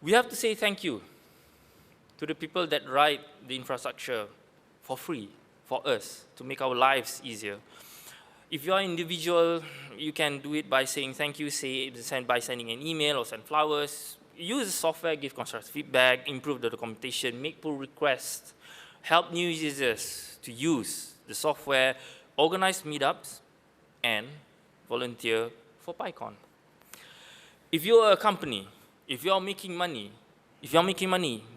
[SPEAKER 6] We have to say thank you to the people that write the infrastructure for free for us to make our lives easier. If you're an individual, you can do it by saying thank you, by sending an email or send flowers. Use the software, give constructive feedback, improve the documentation, make pull requests, help new users to use the software, organize meetups, and volunteer for PyCon. If you're a company, if you're making money,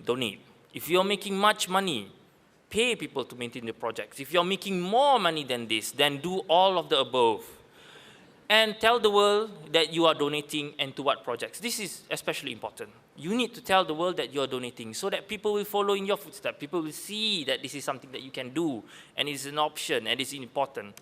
[SPEAKER 6] donate. If you're making much money, pay people to maintain the projects. If you're making more money than this, then do all of the above. And tell the world that you are donating and to what projects. This is especially important. You need to tell the world that you're donating so that people will follow in your footsteps. People will see that this is something that you can do and it's an option and it's important.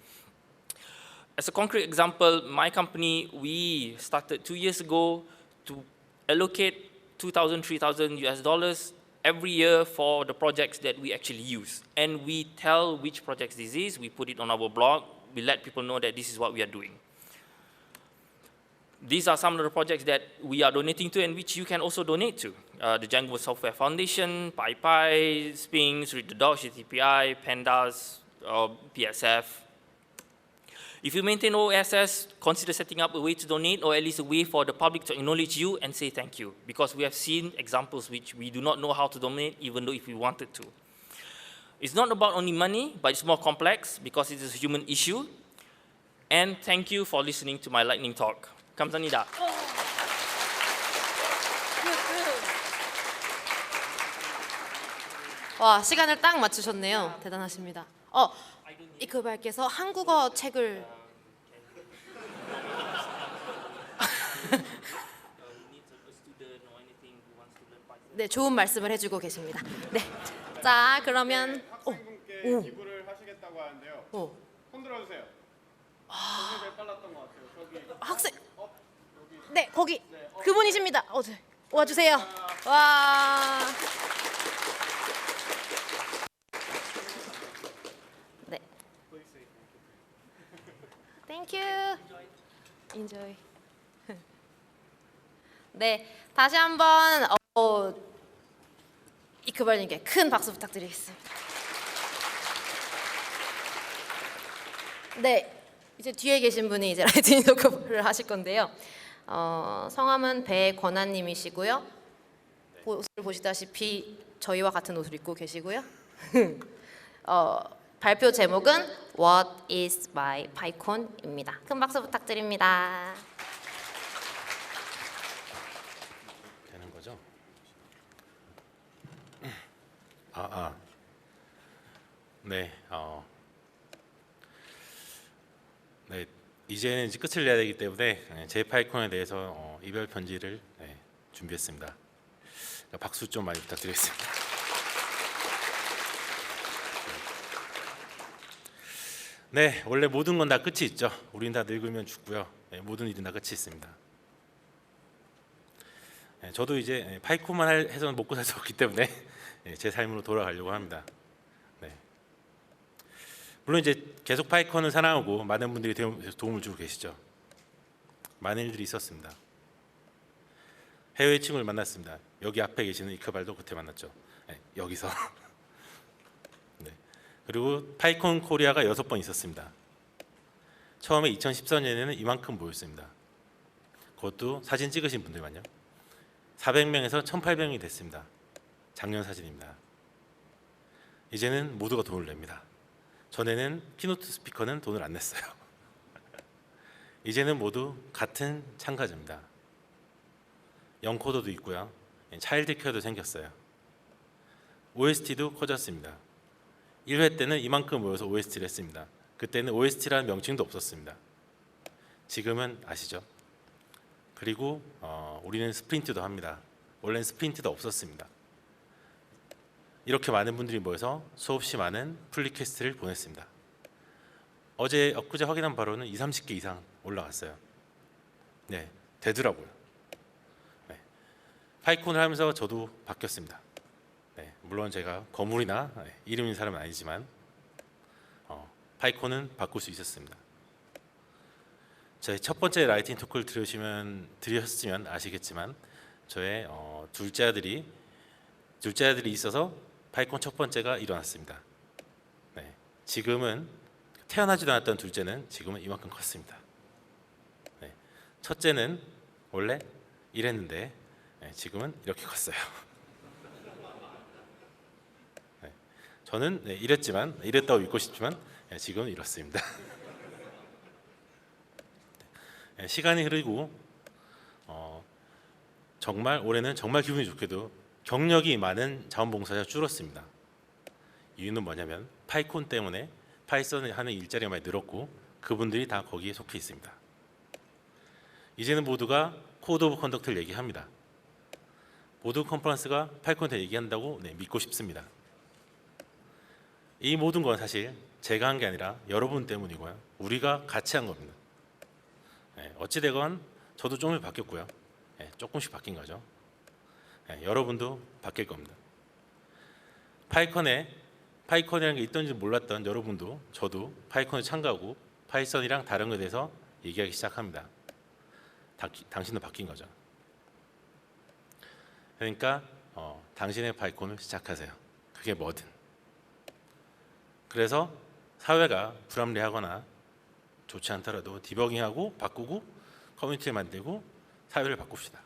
[SPEAKER 6] As a concrete example, my company, we started 2 years ago to allocate 2,000, 3,000 US dollars every year for the projects that we actually use. And we tell which projects this is, we put it on our blog, we let people know that this is what we are doing. These are some of the projects that we are donating to and which you can also donate to. The Django Software Foundation, PyPy, Sphinx, Read the Docs, GTPI, Pandas, PSF. If you maintain OSS, consider setting up a way to donate or at least a way for the public to acknowledge you and say thank you, because we have seen examples which we do not know how to donate even though if we wanted to. It's not about only money, but it's more complex because it is a human issue. And thank you for listening to my lightning talk. 감사합니다.
[SPEAKER 1] 와, 시간을 딱 맞추셨네요. 대단하십니다. 이크발께서 한국어 책을 네, 좋은 말씀을 해주고 계십니다. 네, 자 그러면
[SPEAKER 11] 학생분께 기부를 하시겠다고 하는데요. 손 들어주세요. 손이 제일 빨랐던 것 같아요. 저기
[SPEAKER 1] 학생 네, 거기 그분이십니다. 와주세요. 와. 네. Thank you. Enjoy. 네, 다시 한번 이크벌님께 큰 박수 부탁드리겠습니다. 네, 이제 뒤에 계신 분이 이제 라이트닝 토크를 하실 건데요. 성함은 배권한님이시고요. 옷을 보시다시피 저희와 같은 옷을 입고 계시고요. 발표 제목은 What is my PyCon입니다. 큰 박수 부탁드립니다.
[SPEAKER 12] 되는 거죠? 네. 네, 이제는 이제 끝을 내야 되기 때문에 제 파이콘에 대해서 이별 편지를 준비했습니다. 그러니까 박수 좀 많이 부탁드리겠습니다. 네, 원래 모든 건 다 끝이 있죠. 우린 다 늙으면 죽고요. 모든 일은 다 끝이 있습니다. 저도 이제 파이콘만 해서는 먹고 살 수 없기 때문에 제 삶으로 돌아가려고 합니다. 네. 물론 이제 계속 파이콘을 사랑하고 많은 분들이 도움을 주고 계시죠. 많은 일들이 있었습니다. 해외 친구를 만났습니다. 여기 앞에 계시는 이크발도 그때 만났죠. 여기서. 네. 그리고 파이콘 코리아가 6번 있었습니다. 처음에 2014년에는 이만큼 모였습니다. 그것도 사진 찍으신 분들만요. 400명에서 1,800명이 됐습니다. 작년 사진입니다. 이제는 모두가 돈을 냅니다. 전에는 키노트 스피커는 돈을 안 냈어요. 이제는 모두 같은 참가자입니다. 영코더도 있고요. 차일드 케어도 생겼어요. OST도 커졌습니다. 1회 때는 이만큼 모여서 OST를 했습니다. 그때는 OST라는 명칭도 없었습니다. 지금은 아시죠? 그리고 우리는 스프린트도 합니다. 원래는 스프린트도 없었습니다. 이렇게 많은 분들이 모여서 수없이 많은 풀리퀘스트를 보냈습니다. 엊그제 확인한 바로는 20-30개 이상 올라갔어요. 네, 되더라고요. 네. 파이콘을 하면서 저도 바뀌었습니다. 네, 물론 제가 거물이나 이름 있는 사람은 아니지만 파이콘은 바꿀 수 있었습니다. 저의 첫 번째 라이팅 토크를 들으셨으면 아시겠지만 저의 둘째 아들이 있어서 파이콘 첫 번째가 일어났습니다. 네, 지금은 태어나지도 않았던 둘째는 지금은 이만큼 컸습니다. 네, 첫째는 원래 이랬는데 지금은 이렇게 컸어요. 네, 저는 이랬다고 믿고 싶지만 지금은 이렇습니다. 시간이 흐르고 정말 올해는 정말 기분이 좋게도 경력이 많은 자원봉사자가 줄었습니다. 이유는 뭐냐면 파이콘 때문에 파이썬을 하는 일자리가 많이 늘었고 그분들이 다 거기에 속해 있습니다. 이제는 모두가 코드 오브 컨덕트를 얘기합니다. 모두 컨퍼런스가 파이콘에 대해 얘기한다고 믿고 싶습니다. 이 모든 건 사실 제가 한 게 아니라 여러분 때문이고요. 우리가 같이 한 겁니다. 어찌되건 저도 조금씩 바뀌었고요. 조금씩 바뀐 거죠. 여러분도 바뀔 겁니다. 파이콘이라는 게 있던지 몰랐던 여러분도 저도 파이콘에 참가하고 파이썬이랑 다른 것에 대해서 얘기하기 시작합니다. 당신도 바뀐 거죠. 그러니까 당신의 파이콘을 시작하세요. 그게 뭐든. 그래서 사회가 불합리하거나 좋지 않더라도 디버깅하고 바꾸고 커뮤니티를 만들고 사회를 바꿉시다.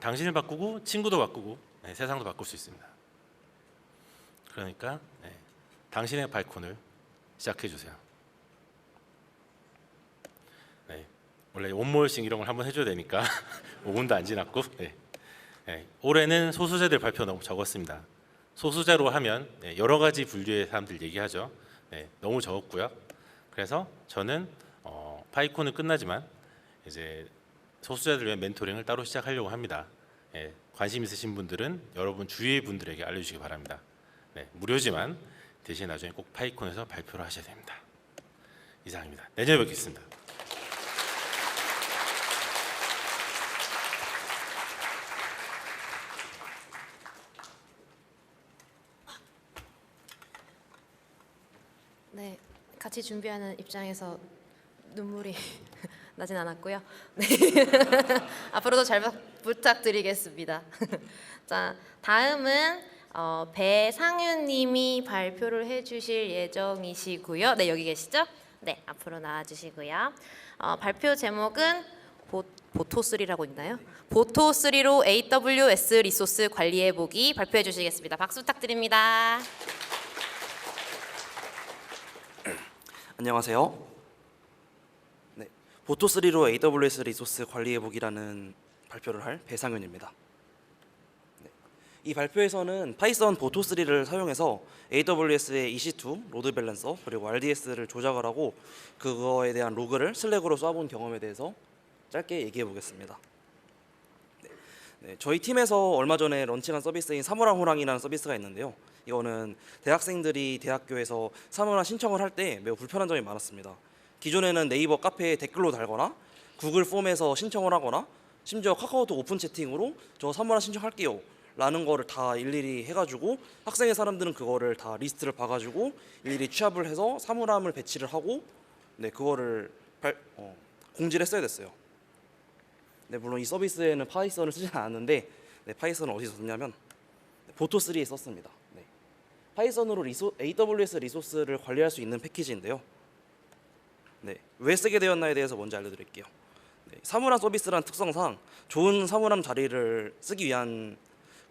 [SPEAKER 12] 당신을 바꾸고 친구도 바꾸고 세상도 바꿀 수 있습니다. 그러니까 당신의 파이콘을 시작해 주세요. 원래 원몰싱 이런 걸 한번 해줘야 되니까 5분도 안 지났고 올해는 소수자들 발표 너무 적었습니다. 소수자로 하면 여러 가지 분류의 사람들 얘기하죠. 너무 적었고요. 그래서 저는 파이콘은 끝나지만 이제 소수자들 위한 멘토링을 따로 시작하려고 합니다. 관심 있으신 분들은 여러분 주위의 분들에게 알려주시기 바랍니다. 무료지만 대신 나중에 꼭 파이콘에서 발표를 하셔야 됩니다. 이상입니다. 내년에 뵙겠습니다.
[SPEAKER 1] 네, 같이 준비하는 입장에서 눈물이 나진 않았고요. 네. 앞으로도 잘 부탁드리겠습니다. 자, 다음은 배상윤님이 발표를 해주실 예정이시고요. 네, 여기 계시죠? 네, 앞으로 나와주시고요. 발표 제목은 보토3라고 있나요? 보토3로 AWS 리소스 관리해보기 발표해 주시겠습니다. 박수 부탁드립니다.
[SPEAKER 13] 안녕하세요. 네, 보토3로 AWS 리소스 관리해보기라는 발표를 할 배상윤입니다. 네, 이 발표에서는 파이썬 보토3를 사용해서 AWS의 EC2 로드 밸런서 그리고 RDS를 조작을 하고 그거에 대한 로그를 슬랙으로 쏴본 경험에 대해서 짧게 얘기해 보겠습니다. 네, 저희 팀에서 얼마 전에 런칭한 서비스인 사물함 호랑이라는 서비스가 있는데요. 이거는 대학생들이 대학교에서 사물함 신청을 할 때 매우 불편한 점이 많았습니다. 기존에는 네이버 카페에 댓글로 달거나 구글 폼에서 신청을 하거나 심지어 카카오톡 오픈 채팅으로 저 사물함 신청할게요 라는 거를 다 일일이 해가지고 학생의 사람들은 그거를 다 리스트를 봐가지고 일일이 취합을 해서 사물함을 배치를 하고 네 그거를 공지를 했어야 됐어요. 네, 물론 이 서비스에는 파이썬을 쓰지 않았는데 네, 파이썬을 어디서 썼냐면 보토3에 썼습니다. 네. 파이썬으로 AWS 리소스를 관리할 수 있는 패키지인데요. 네, 왜 쓰게 되었나에 대해서 먼저 알려드릴게요. 네, 사물함 서비스란 특성상 좋은 사물함 자리를 쓰기 위한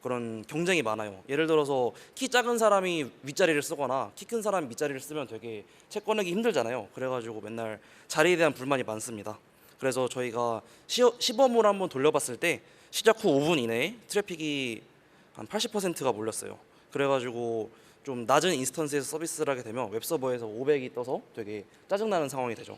[SPEAKER 13] 그런 경쟁이 많아요. 예를 들어서 키 작은 사람이 윗자리를 쓰거나 키 큰 사람이 밑자리를 쓰면 되게 책 꺼내기 힘들잖아요. 그래가지고 맨날 자리에 대한 불만이 많습니다. 그래서 저희가 시범으로 한번 돌려봤을 때 시작 후 5분 이내에 트래픽이 한 80%가 몰렸어요. 그래가지고 좀 낮은 인스턴스에서 서비스를 하게 되면 웹서버에서 500이 떠서 되게 짜증나는 상황이 되죠.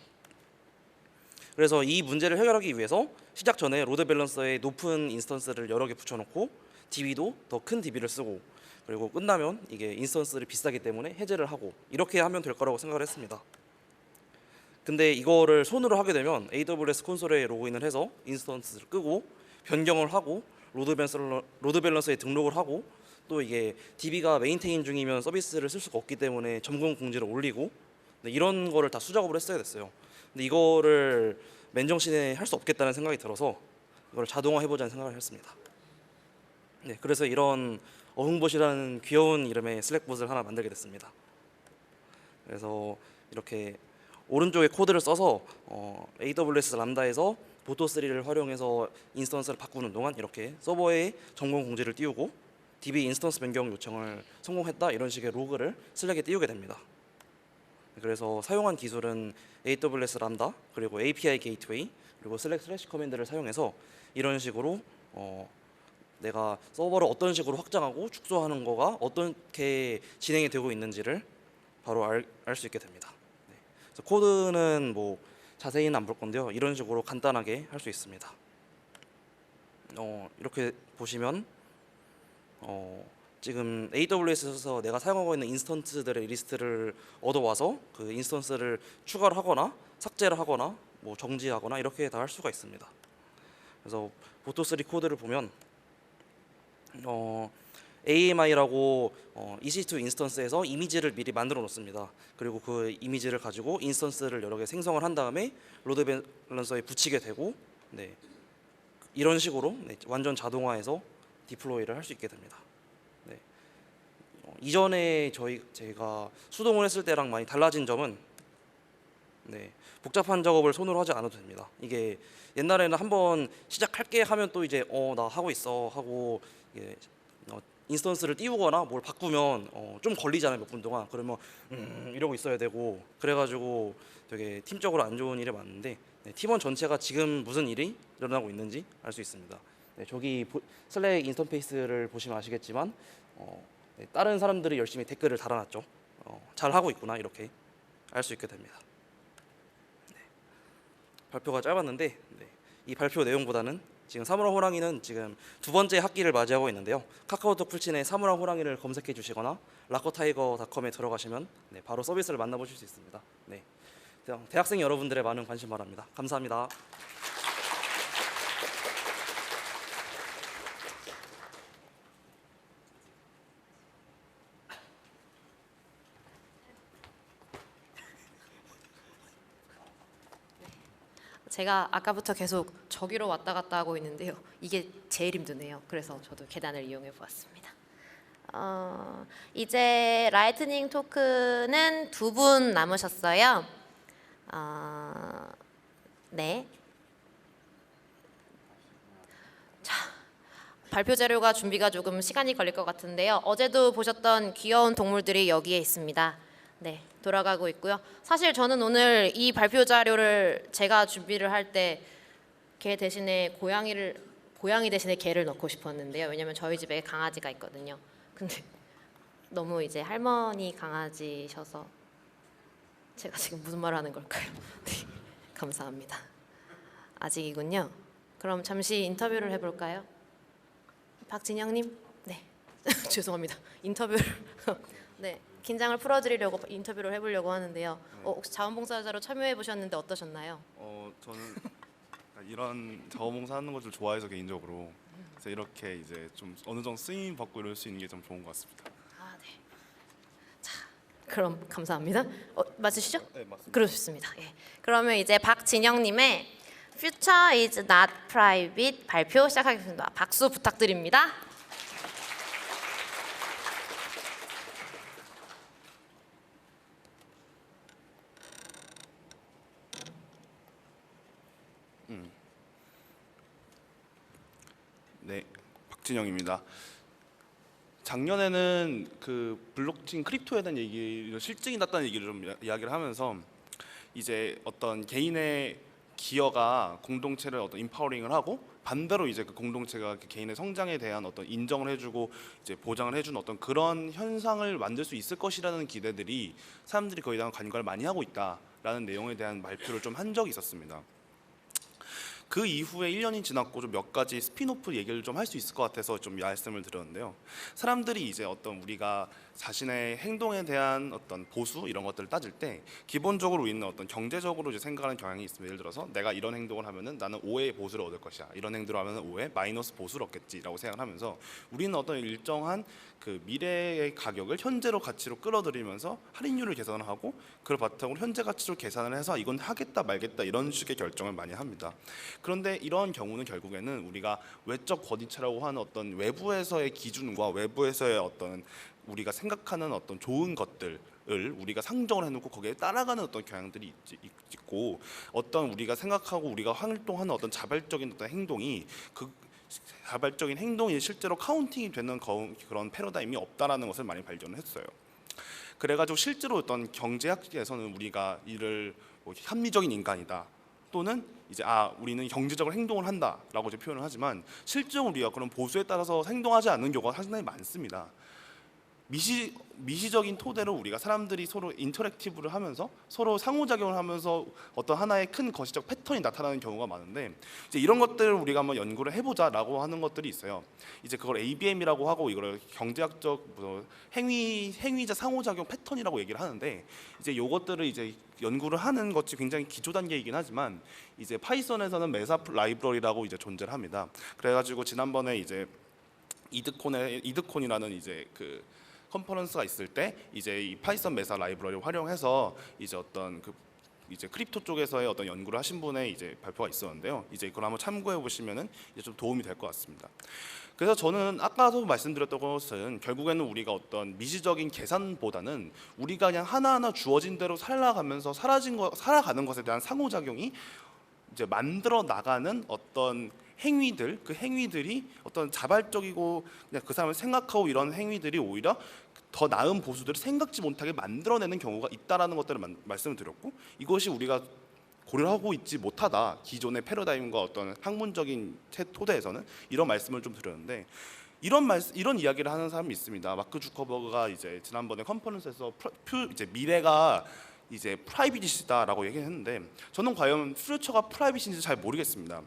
[SPEAKER 13] 그래서 이 문제를 해결하기 위해서 시작 전에 로드 밸런서에 높은 인스턴스를 여러 개 붙여놓고 DB도 더 큰 DB를 쓰고 그리고 끝나면 이게 인스턴스를 비싸기 때문에 해제를 하고 이렇게 하면 될 거라고 생각을 했습니다. 근데 이거를 손으로 하게 되면 AWS 콘솔에 로그인을 해서 인스턴스를 끄고 변경을 하고 로드 밸런서에 등록을 하고 또 이게 DB가 메인테인 중이면 서비스를 쓸 수가 없기 때문에 점검 공지를 올리고 이런 거를 다 수작업을 했어야 됐어요. 근데 이거를 맨정신에 할 수 없겠다는 생각이 들어서 이걸 자동화 해보자는 생각을 했습니다. 네, 그래서 이런 어흥봇이라는 귀여운 이름의 슬랙봇을 하나 만들게 됐습니다. 그래서 이렇게 오른쪽에 코드를 써서 AWS 람다에서 보토3를 활용해서 인스턴스를 바꾸는 동안 이렇게 서버에 점검 공지를 띄우고 DB 인스턴스 변경 요청을 성공했다 이런 식의 로그를 슬랙에 띄우게 됩니다. 그래서 사용한 기술은 AWS 람다 그리고 API 게이트웨이 그리고 슬랙 슬래시 커맨드를 사용해서 이런 식으로 내가 서버를 어떤 식으로 확장하고 축소하는 거가 어떻게 진행이 되고 있는지를 바로 알 수 있게 됩니다. 네. 그래서 코드는 뭐 자세히는 안 볼 건데요. 이런 식으로 간단하게 할 수 있습니다. 이렇게 보시면 지금 AWS에서 내가 사용하고 있는 인스턴스들의 리스트를 얻어와서 그 인스턴스를 추가를 하거나 삭제를 하거나 뭐 정지하거나 이렇게 다 할 수가 있습니다. 그래서 보토3 코드를 보면 AMI라고 EC2 인스턴스에서 이미지를 미리 만들어 놓습니다. 그리고 그 이미지를 가지고 인스턴스를 여러 개 생성을 한 다음에 로드 밸런서에 붙이게 되고 네, 이런 식으로 네, 완전 자동화해서 디플로이를 할 수 있게 됩니다. 네. 이전에 제가 수동을 했을 때랑 많이 달라진 점은 네, 복잡한 작업을 손으로 하지 않아도 됩니다. 이게 옛날에는 한번 시작할게 하면 또 이제 나 하고 있어 하고 이게 인스턴스를 띄우거나 뭘 바꾸면 좀 걸리잖아요. 몇 분 동안. 그러면 이러고 있어야 되고 그래가지고 되게 팀적으로 안 좋은 일이 많은데 네, 팀원 전체가 지금 무슨 일이 일어나고 있는지 알 수 있습니다. 네, 저기 슬랙 인터페이스를 보시면 아시겠지만 네, 다른 사람들이 열심히 댓글을 달아놨죠. 잘 하고 있구나 이렇게 알 수 있게 됩니다. 네, 발표가 짧았는데 네, 이 발표 내용보다는 지금 사물함 호랑이는 지금 두 번째 학기를 맞이하고 있는데요. 카카오톡 풀친에 사물함 호랑이를 검색해 주시거나 라커타이거닷컴에 들어가시면 네, 바로 서비스를 만나보실 수 있습니다. 네, 대학생 여러분들의 많은 관심 바랍니다. 감사합니다.
[SPEAKER 1] 제가 아까부터 계속 저기로 왔다 갔다 하고 있는데요. 이게 제일 힘드네요. 그래서 저도 계단을 이용해 보았습니다. 이제 라이트닝 토크는 2분 남으셨어요. 네. 자, 발표 자료가 준비가 조금 시간이 걸릴 것 같은데요. 어제도 보셨던 귀여운 동물들이 여기에 있습니다. 네, 돌아가고 있고요. 사실 저는 오늘 이 발표 자료를 제가 준비를 할 때 걔 대신에 고양이 대신에 개를 넣고 싶었는데요. 왜냐면 저희 집에 강아지가 있거든요. 근데 너무 이제 할머니 강아지셔서 제가 지금 무슨 말을 하는 걸까요? 네, 감사합니다. 아직이군요. 그럼 잠시 인터뷰를 해볼까요? 박진영님, 네, 죄송합니다. 인터뷰를 네, 긴장을 풀어드리려고 인터뷰를 해보려고 하는데요. 혹시 자원봉사자로 참여해 보셨는데 어떠셨나요?
[SPEAKER 14] 저는 이런 자원봉사하는 것을 좋아해서 개인적으로 그래서 이렇게 이제 좀 어느 정도 쓰임 받고 이럴 수 있는 게 좀 좋은 것 같습니다.
[SPEAKER 1] 아, 네. 자, 그럼 감사합니다. 맞으시죠?
[SPEAKER 14] 네, 맞습니다.
[SPEAKER 1] 그렇습니다. 예. 그러면 이제 박진영님의 Future is not private 발표 시작하겠습니다. 박수 부탁드립니다.
[SPEAKER 14] 네, 박진영입니다. 작년에는 그 블록체인 크립토에 대한 얘기를 실증이 났다는 얘기를 좀 이야기를 하면서 이제 어떤 개인의 기여가 공동체를 어떤 인파워링을 하고 반대로 이제 그 공동체가 그 개인의 성장에 대한 어떤 인정을 해주고 이제 보장을 해주는 어떤 그런 현상을 만들 수 있을 것이라는 기대들이 사람들이 거기에 대한 관여를 많이 하고 있다라는 내용에 대한 발표를 좀 한 적이 있었습니다. 그 이후에 1년이 지났고 좀 몇 가지 스피노프 얘기를 좀 할 수 있을 것 같아서 좀 말씀을 드렸는데요. 사람들이 이제 어떤 우리가 자신의 행동에 대한 어떤 보수 이런 것들을 따질 때 기본적으로 우리는 어떤 경제적으로 이제 생각하는 경향이 있습니다. 예를 들어서 내가 이런 행동을 하면은 나는 5의 보수를 얻을 것이야. 이런 행동을 하면은 5의 마이너스 보수를 얻겠지라고 생각을 하면서 우리는 어떤 일정한 그 미래의 가격을 현재로 가치로 끌어들이면서 할인율을 계산을 하고 그걸 바탕으로 현재 가치로 계산을 해서 이건 하겠다 말겠다 이런 식의 결정을 많이 합니다. 그런데 이런 경우는 결국에는 우리가 외적 권위체라고 하는 어떤 외부에서의 기준과 외부에서의 어떤 우리가 생각하는 어떤 좋은 것들을 우리가 상정을 해놓고 거기에 따라가는 어떤 경향들이 있고 어떤 우리가 생각하고 우리가 활동하는 어떤 자발적인 어떤 행동이 그 자발적인 행동이 실제로 카운팅이 되는 그런 패러다임이 없다라는 것을 많이 발견했어요. 그래가지고 실제로 어떤 경제학에서는 우리가 이를 뭐 합리적인 인간이다 또는 이제 우리는 경제적으로 행동을 한다라고 이제 표현을 하지만 실제로 우리가 그런 보수에 따라서 행동하지 않는 경우가 상당히 많습니다. 미시적인 토대로 우리가 사람들이 서로 인터랙티브를 하면서 서로 상호작용을 하면서 어떤 하나의 큰 거시적 패턴이 나타나는 경우가 많은데 이제 이런 것들을 우리가 한번 연구를 해보자라고 하는 것들이 있어요. 이제 그걸 ABM이라고 하고 이걸 경제학적 행위자 상호작용 패턴이라고 얘기를 하는데 이제 요것들을 이제 연구를 하는 것이 굉장히 기초 단계이긴 하지만 이제 파이썬에서는 메사 라이브러리라고 이제 존재를 합니다. 그래가지고 지난번에 이제 이드콘이라는 이제 그 컨퍼런스가 있을 때 이제 이 파이썬 메사 라이브러리를 활용해서 이제 어떤 그 이제 크립토 쪽에서의 어떤 연구를 하신 분의 이제 발표가 있었는데요. 이제 그걸 한번 참고해 보시면은 이제 좀 도움이 될 것 같습니다. 그래서 저는 아까도 말씀드렸던 것은 결국에는 우리가 어떤 미시적인 계산보다는 우리가 그냥 하나하나 주어진 대로 살아가면서 살아가는 것에 대한 상호작용이 이제 만들어 나가는 어떤 행위들, 그 행위들이 어떤 자발적이고 그냥 그 사람을 생각하고 이런 행위들이 오히려 더 나은 보수들을 생각지 못하게 만들어내는 경우가 있다라는 것들을 말씀을 드렸고 이것이 우리가 고려하고 있지 못하다 기존의 패러다임과 어떤 학문적인 토대에서는 이런 말씀을 좀 드렸는데 이런 이야기를 하는 사람이 있습니다. 마크 주커버그가 이제 지난번에 컨퍼런스에서 이제 미래가 이제 프라이빗이다라고 얘기했는데 저는 과연 퓨처가 프라이빗인지 잘 모르겠습니다.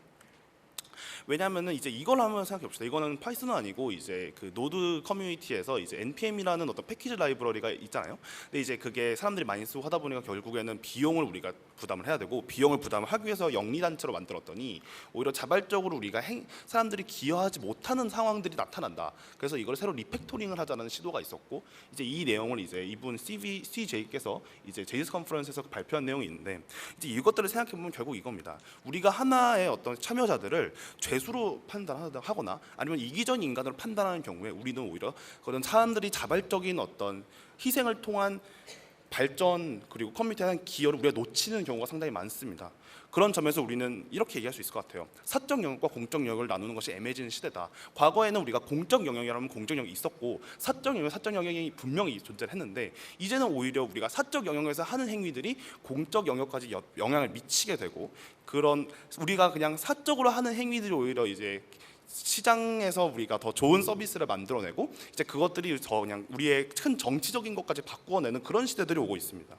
[SPEAKER 14] 왜냐하면은 이제 이걸 한번 생각해 봅시다. 이거는 파이썬은 아니고 이제 그 노드 커뮤니티에서 이제 npm이라는 어떤 패키지 라이브러리가 있잖아요. 근데 이제 그게 사람들이 많이 쓰고 하다 보니까 결국에는 비용을 우리가 부담을 해야 되고 비용을 부담을 하기 위해서 영리 단체로 만들었더니 오히려 자발적으로 우리가 사람들이 기여하지 못하는 상황들이 나타난다. 그래서 이걸 새로 리팩토링을 하자는 시도가 있었고 이제 이 내용을 이제 이분 CJ께서 이제 제이스 컨퍼런스에서 발표한 내용이 있는데 이제 이것들을 생각해 보면 결국 이겁니다. 우리가 하나의 어떤 참여자들을 죄수로 판단하거나 아니면 이기적인 인간으로 판단하는 경우에 우리는 오히려 그런 사람들이 자발적인 어떤 희생을 통한 발전 그리고 커뮤니티에 대한 기여를 우리가 놓치는 경우가 상당히 많습니다. 그런 점에서 우리는 이렇게 얘기할 수 있을 것 같아요. 사적 영역과 공적 영역을 나누는 것이 애매해지는 시대다. 과거에는 우리가 공적 영역이라면 공적 영역이 있었고 사적 영역이 분명히 존재했는데 이제는 오히려 우리가 사적 영역에서 하는 행위들이 공적 영역까지 영향을 미치게 되고 그런 우리가 그냥 사적으로 하는 행위들이 오히려 이제 시장에서 우리가 더 좋은 서비스를 만들어내고 이제 그것들이 더 그냥 우리의 큰 정치적인 것까지 바꾸어내는 그런 시대들이 오고 있습니다.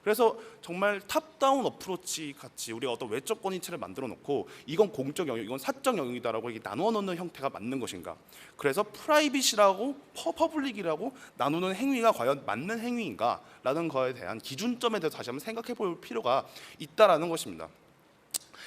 [SPEAKER 14] 그래서 정말 탑다운 어프로치 같이 우리가 어떤 외적 권위체를 만들어 놓고 이건 공적 영역, 이건 사적 영역이다라고 이렇게 나누어 놓는 형태가 맞는 것인가? 그래서 프라이빗이라고 퍼블릭이라고 나누는 행위가 과연 맞는 행위인가라는 거에 대한 기준점에 대해서 다시 한번 생각해 볼 필요가 있다라는 것입니다.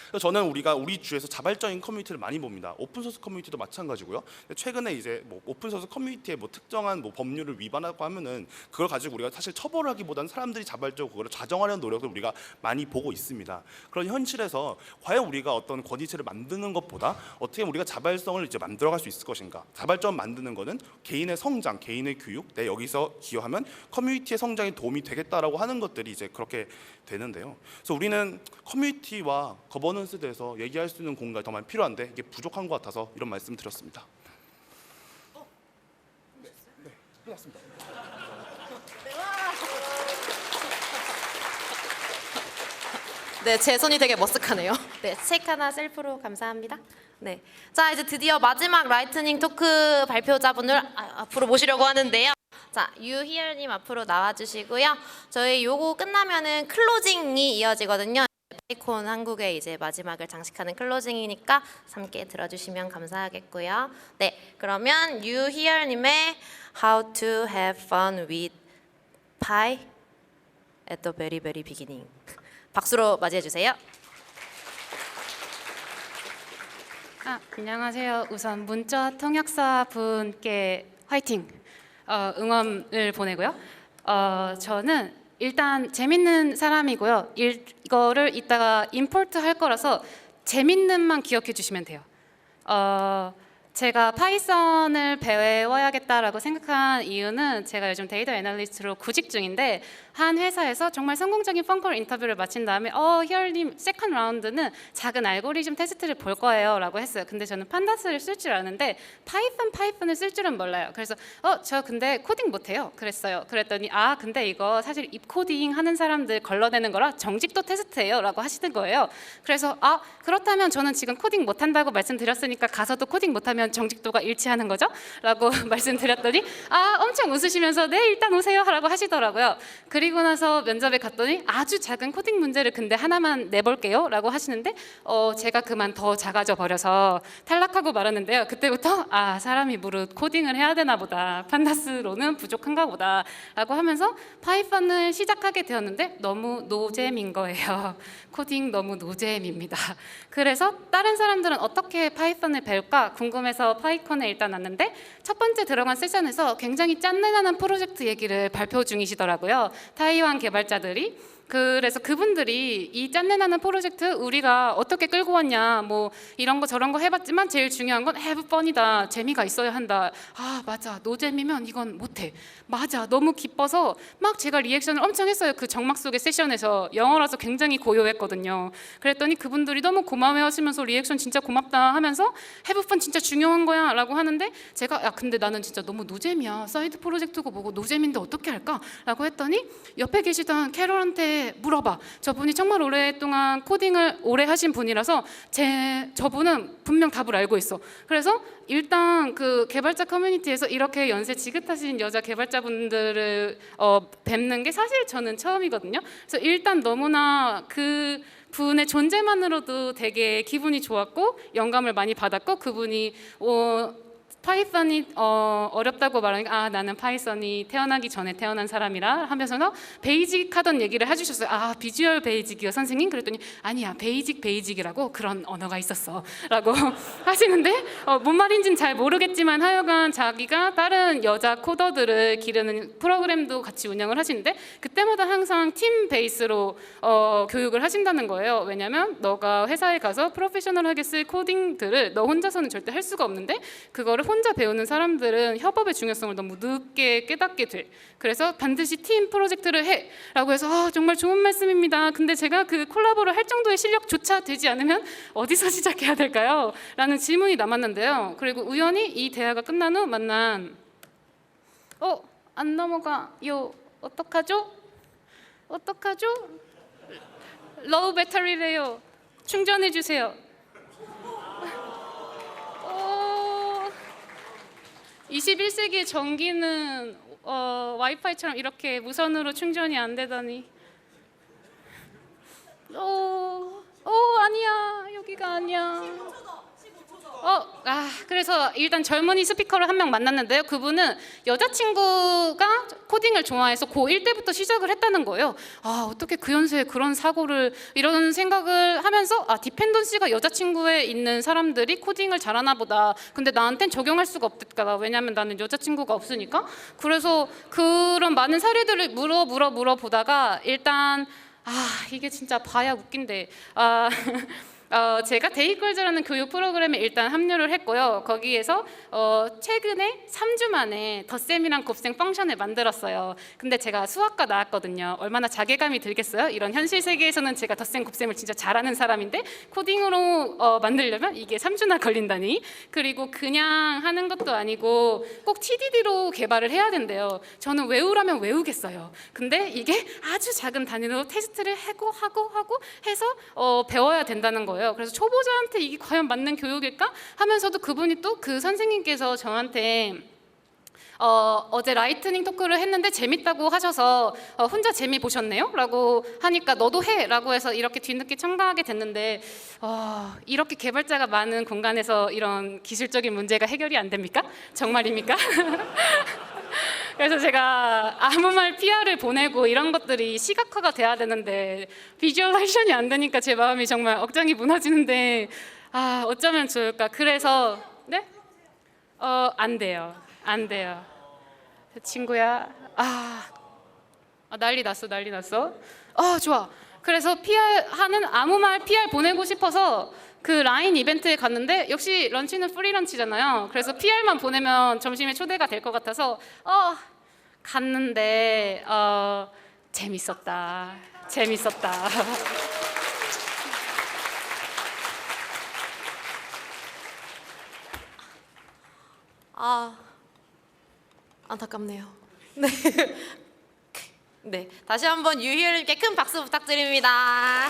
[SPEAKER 14] 그래서 저는 우리가 우리 주에서 자발적인 커뮤니티를 많이 봅니다. 오픈소스 커뮤니티도 마찬가지고요. 최근에 이제 뭐 오픈소스 커뮤니티의 뭐 특정한 뭐 법률을 위반하고 하면은 그걸 가지고 우리가 사실 처벌하기보다는 사람들이 자발적으로 그걸 자정하려는 노력을 우리가 많이 보고 있습니다. 그런 현실에서 과연 우리가 어떤 권위체를 만드는 것보다 어떻게 우리가 자발성을 이제 만들어갈 수 있을 것인가? 자발점 만드는 거는 개인의 성장, 개인의 교육, 내 여기서 기여하면 커뮤니티의 성장에 도움이 되겠다라고 하는 것들이 이제 그렇게 되는데요. 그래서 우리는 커뮤니티와 거버넌스에 대해서 얘기할 수 있는 공간이 더 많이 필요한데 이게 부족한 것 같아서 이런 말씀을 드렸습니다. 네, 끝났습니다.
[SPEAKER 1] 네, 제 손이 되게 머쓱하네요. 네, 책 하나 셀프로 감사합니다. 네, 자 이제 드디어 마지막 라이트닝 토크 발표자분을 앞으로 모시려고 하는데요. 자, 유희열님 앞으로 나와주시고요. 저희 요거 끝나면은 클로징이 이어지거든요. 파이콘 한국의 이제 마지막을 장식하는 클로징이니까 함께 들어주시면 감사하겠고요. 네, 그러면 유희열님의 How to Have Fun with Pi at the Very Very Beginning 박수로 맞이해 주세요.
[SPEAKER 15] 안녕하세요. 우선 문자 통역사 분께 화이팅 응원을 보내고요. 저는 일단 재밌는 사람이고요. 이거를 이따가 임포트 할 거라서 재밌는만 기억해 주시면 돼요. 제가 파이썬을 배워야겠다라고 생각한 이유는 제가 요즘 데이터 애널리스트로 구직 중인데 한 회사에서 정말 성공적인 펑컬 인터뷰를 마친 다음에 희열님 세컨드 라운드는 작은 알고리즘 테스트를 볼 거예요 라고 했어요. 근데 저는 판다스를 쓸 줄 아는데 파이썬을 쓸 줄은 몰라요. 그래서 저 근데 코딩 못해요 그랬어요. 그랬더니 근데 이거 사실 입코딩 하는 사람들 걸러내는 거라 정직도 테스트예요 라고 하시는 거예요. 그래서 그렇다면 저는 지금 코딩 못한다고 말씀드렸으니까 가서도 코딩 못하면 정직도가 일치하는 거죠? 라고 말씀드렸더니 엄청 웃으시면서 네 일단 오세요 라고 하시더라고요. 그리고 나서 면접에 갔더니 아주 작은 코딩 문제를 근데 하나만 내볼게요 라고 하시는데 제가 그만 더 작아져 버려서 탈락하고 말았는데요. 그때부터 사람이 무릇 코딩을 해야 되나 보다, 판다스로는 부족한가 보다 라고 하면서 파이썬을 시작하게 되었는데 너무 노잼인 거예요. 코딩 너무 노잼입니다. 그래서 다른 사람들은 어떻게 파이썬을 배울까 궁금해서 파이콘에 일단 왔는데 첫 번째 들어간 세션에서 굉장히 짠내나는 프로젝트 얘기를 발표 중이시더라고요. 타이완 개발자들이. 그래서 그분들이 이 짠내나는 프로젝트 우리가 어떻게 끌고 왔냐 뭐 이런 거 저런 거 해봤지만 제일 중요한 건 have fun이다, 재미가 있어야 한다. 맞아, 노잼이면 이건 못해. 맞아, 너무 기뻐서 막 제가 리액션을 엄청 했어요. 그 정막 속의 세션에서 영어라서 굉장히 고요했거든요. 그랬더니 그분들이 너무 고마워하시면서 리액션 진짜 고맙다 하면서 have fun 진짜 중요한 거야 라고 하는데 제가 근데 나는 진짜 너무 노잼이야, 사이드 프로젝트고 뭐고 노잼인데 어떻게 할까 라고 했더니 옆에 계시던 캐롤한테 물어봐. 저분이 정말 오랫동안 코딩을 오래 하신 분이라서 저분은 분명 답을 알고 있어. 그래서 일단 그 개발자 커뮤니티에서 이렇게 연세 지긋하신 여자 개발자분들을 뵙는 게 사실 저는 처음이거든요. 그래서 일단 너무나 그 분의 존재만으로도 되게 기분이 좋았고 영감을 많이 받았고 그분이 파이썬이 어렵다고 말하니까 나는 파이썬이 태어나기 전에 태어난 사람이라 하면서 베이직 하던 얘기를 해주셨어요. 비주얼 베이직이요 선생님? 그랬더니 아니야, 베이직이라고 그런 언어가 있었어 라고 하시는데 뭔 말인지는 잘 모르겠지만 하여간 자기가 다른 여자 코더들을 기르는 프로그램도 같이 운영을 하시는데 그때마다 항상 팀 베이스로 교육을 하신다는 거예요. 왜냐면 너가 회사에 가서 프로페셔널하게 쓸 코딩들을 너 혼자서는 절대 할 수가 없는데 그거를 혼자 배우는 사람들은 협업의 중요성을 너무 늦게 깨닫게 돼. 그래서 반드시 팀 프로젝트를 해 라고 해서 정말 좋은 말씀입니다. 근데 제가 그 콜라보를 할 정도의 실력조차 되지 않으면 어디서 시작해야 될까요? 라는 질문이 남았는데요. 그리고 우연히 이 대화가 끝난 후 만난 안 넘어가요. 어떡하죠? 로우 배터리래요. 충전해 주세요. 21세기의 전기는 와이파이처럼 이렇게 무선으로 충전이 안 되다니. 아니야. 여기가 아니야. 그래서 일단 젊은이 스피커를 한 명 만났는데요. 그분은 여자친구가 코딩을 좋아해서 고1 때부터 시작을 했다는 거예요. 어떻게 그 연세에 그런 사고를, 이런 생각을 하면서 디펜던시가 여자친구에 있는 사람들이 코딩을 잘하나 보다. 근데 나한텐 적용할 수가 없을까? 왜냐면 나는 여자친구가 없으니까. 그래서 그런 많은 사례들을 물어보다가 일단 이게 진짜 봐야 웃긴데. 제가 데이걸즈라는 교육 프로그램에 일단 합류를 했고요. 거기에서 최근에 3주 만에 덧셈이랑 곱셈 펑션을 만들었어요. 근데 제가 수학과 나왔거든요. 얼마나 자괴감이 들겠어요? 이런 현실 세계에서는 제가 덧셈 곱셈을 진짜 잘하는 사람인데 코딩으로 만들려면 이게 3주나 걸린다니. 그리고 그냥 하는 것도 아니고 꼭 TDD로 개발을 해야 된대요. 저는 외우라면 외우겠어요. 근데 이게 아주 작은 단위로 테스트를 하고 해서 배워야 된다는 거예요. 그래서 초보자한테 이게 과연 맞는 교육일까 하면서도 그분이 또 그 선생님께서 저한테 어제 라이트닝 토크를 했는데 재밌다고 하셔서 혼자 재미 보셨네요? 라고 하니까 너도 해! 라고 해서 이렇게 뒤늦게 참가하게 됐는데 이렇게 개발자가 많은 공간에서 이런 기술적인 문제가 해결이 안 됩니까? 정말입니까? 그래서 제가 아무 말 PR을 보내고 이런 것들이 시각화가 돼야 되는데 비주얼라이제이션이 안 되니까 제 마음이 정말 억장이 무너지는데 어쩌면 좋을까. 그래서 네? 안 돼요. 친구야. 난리 났어. 좋아. 그래서 아무 말 PR 보내고 싶어서 그 라인 이벤트에 갔는데 역시 런치는 프리 런치잖아요. 그래서 PR만 보내면 점심에 초대가 될 것 같아서 갔는데 재밌었다.
[SPEAKER 1] 안타깝네요. 네. 네, 다시 한번 유희열님께 큰 박수 부탁드립니다.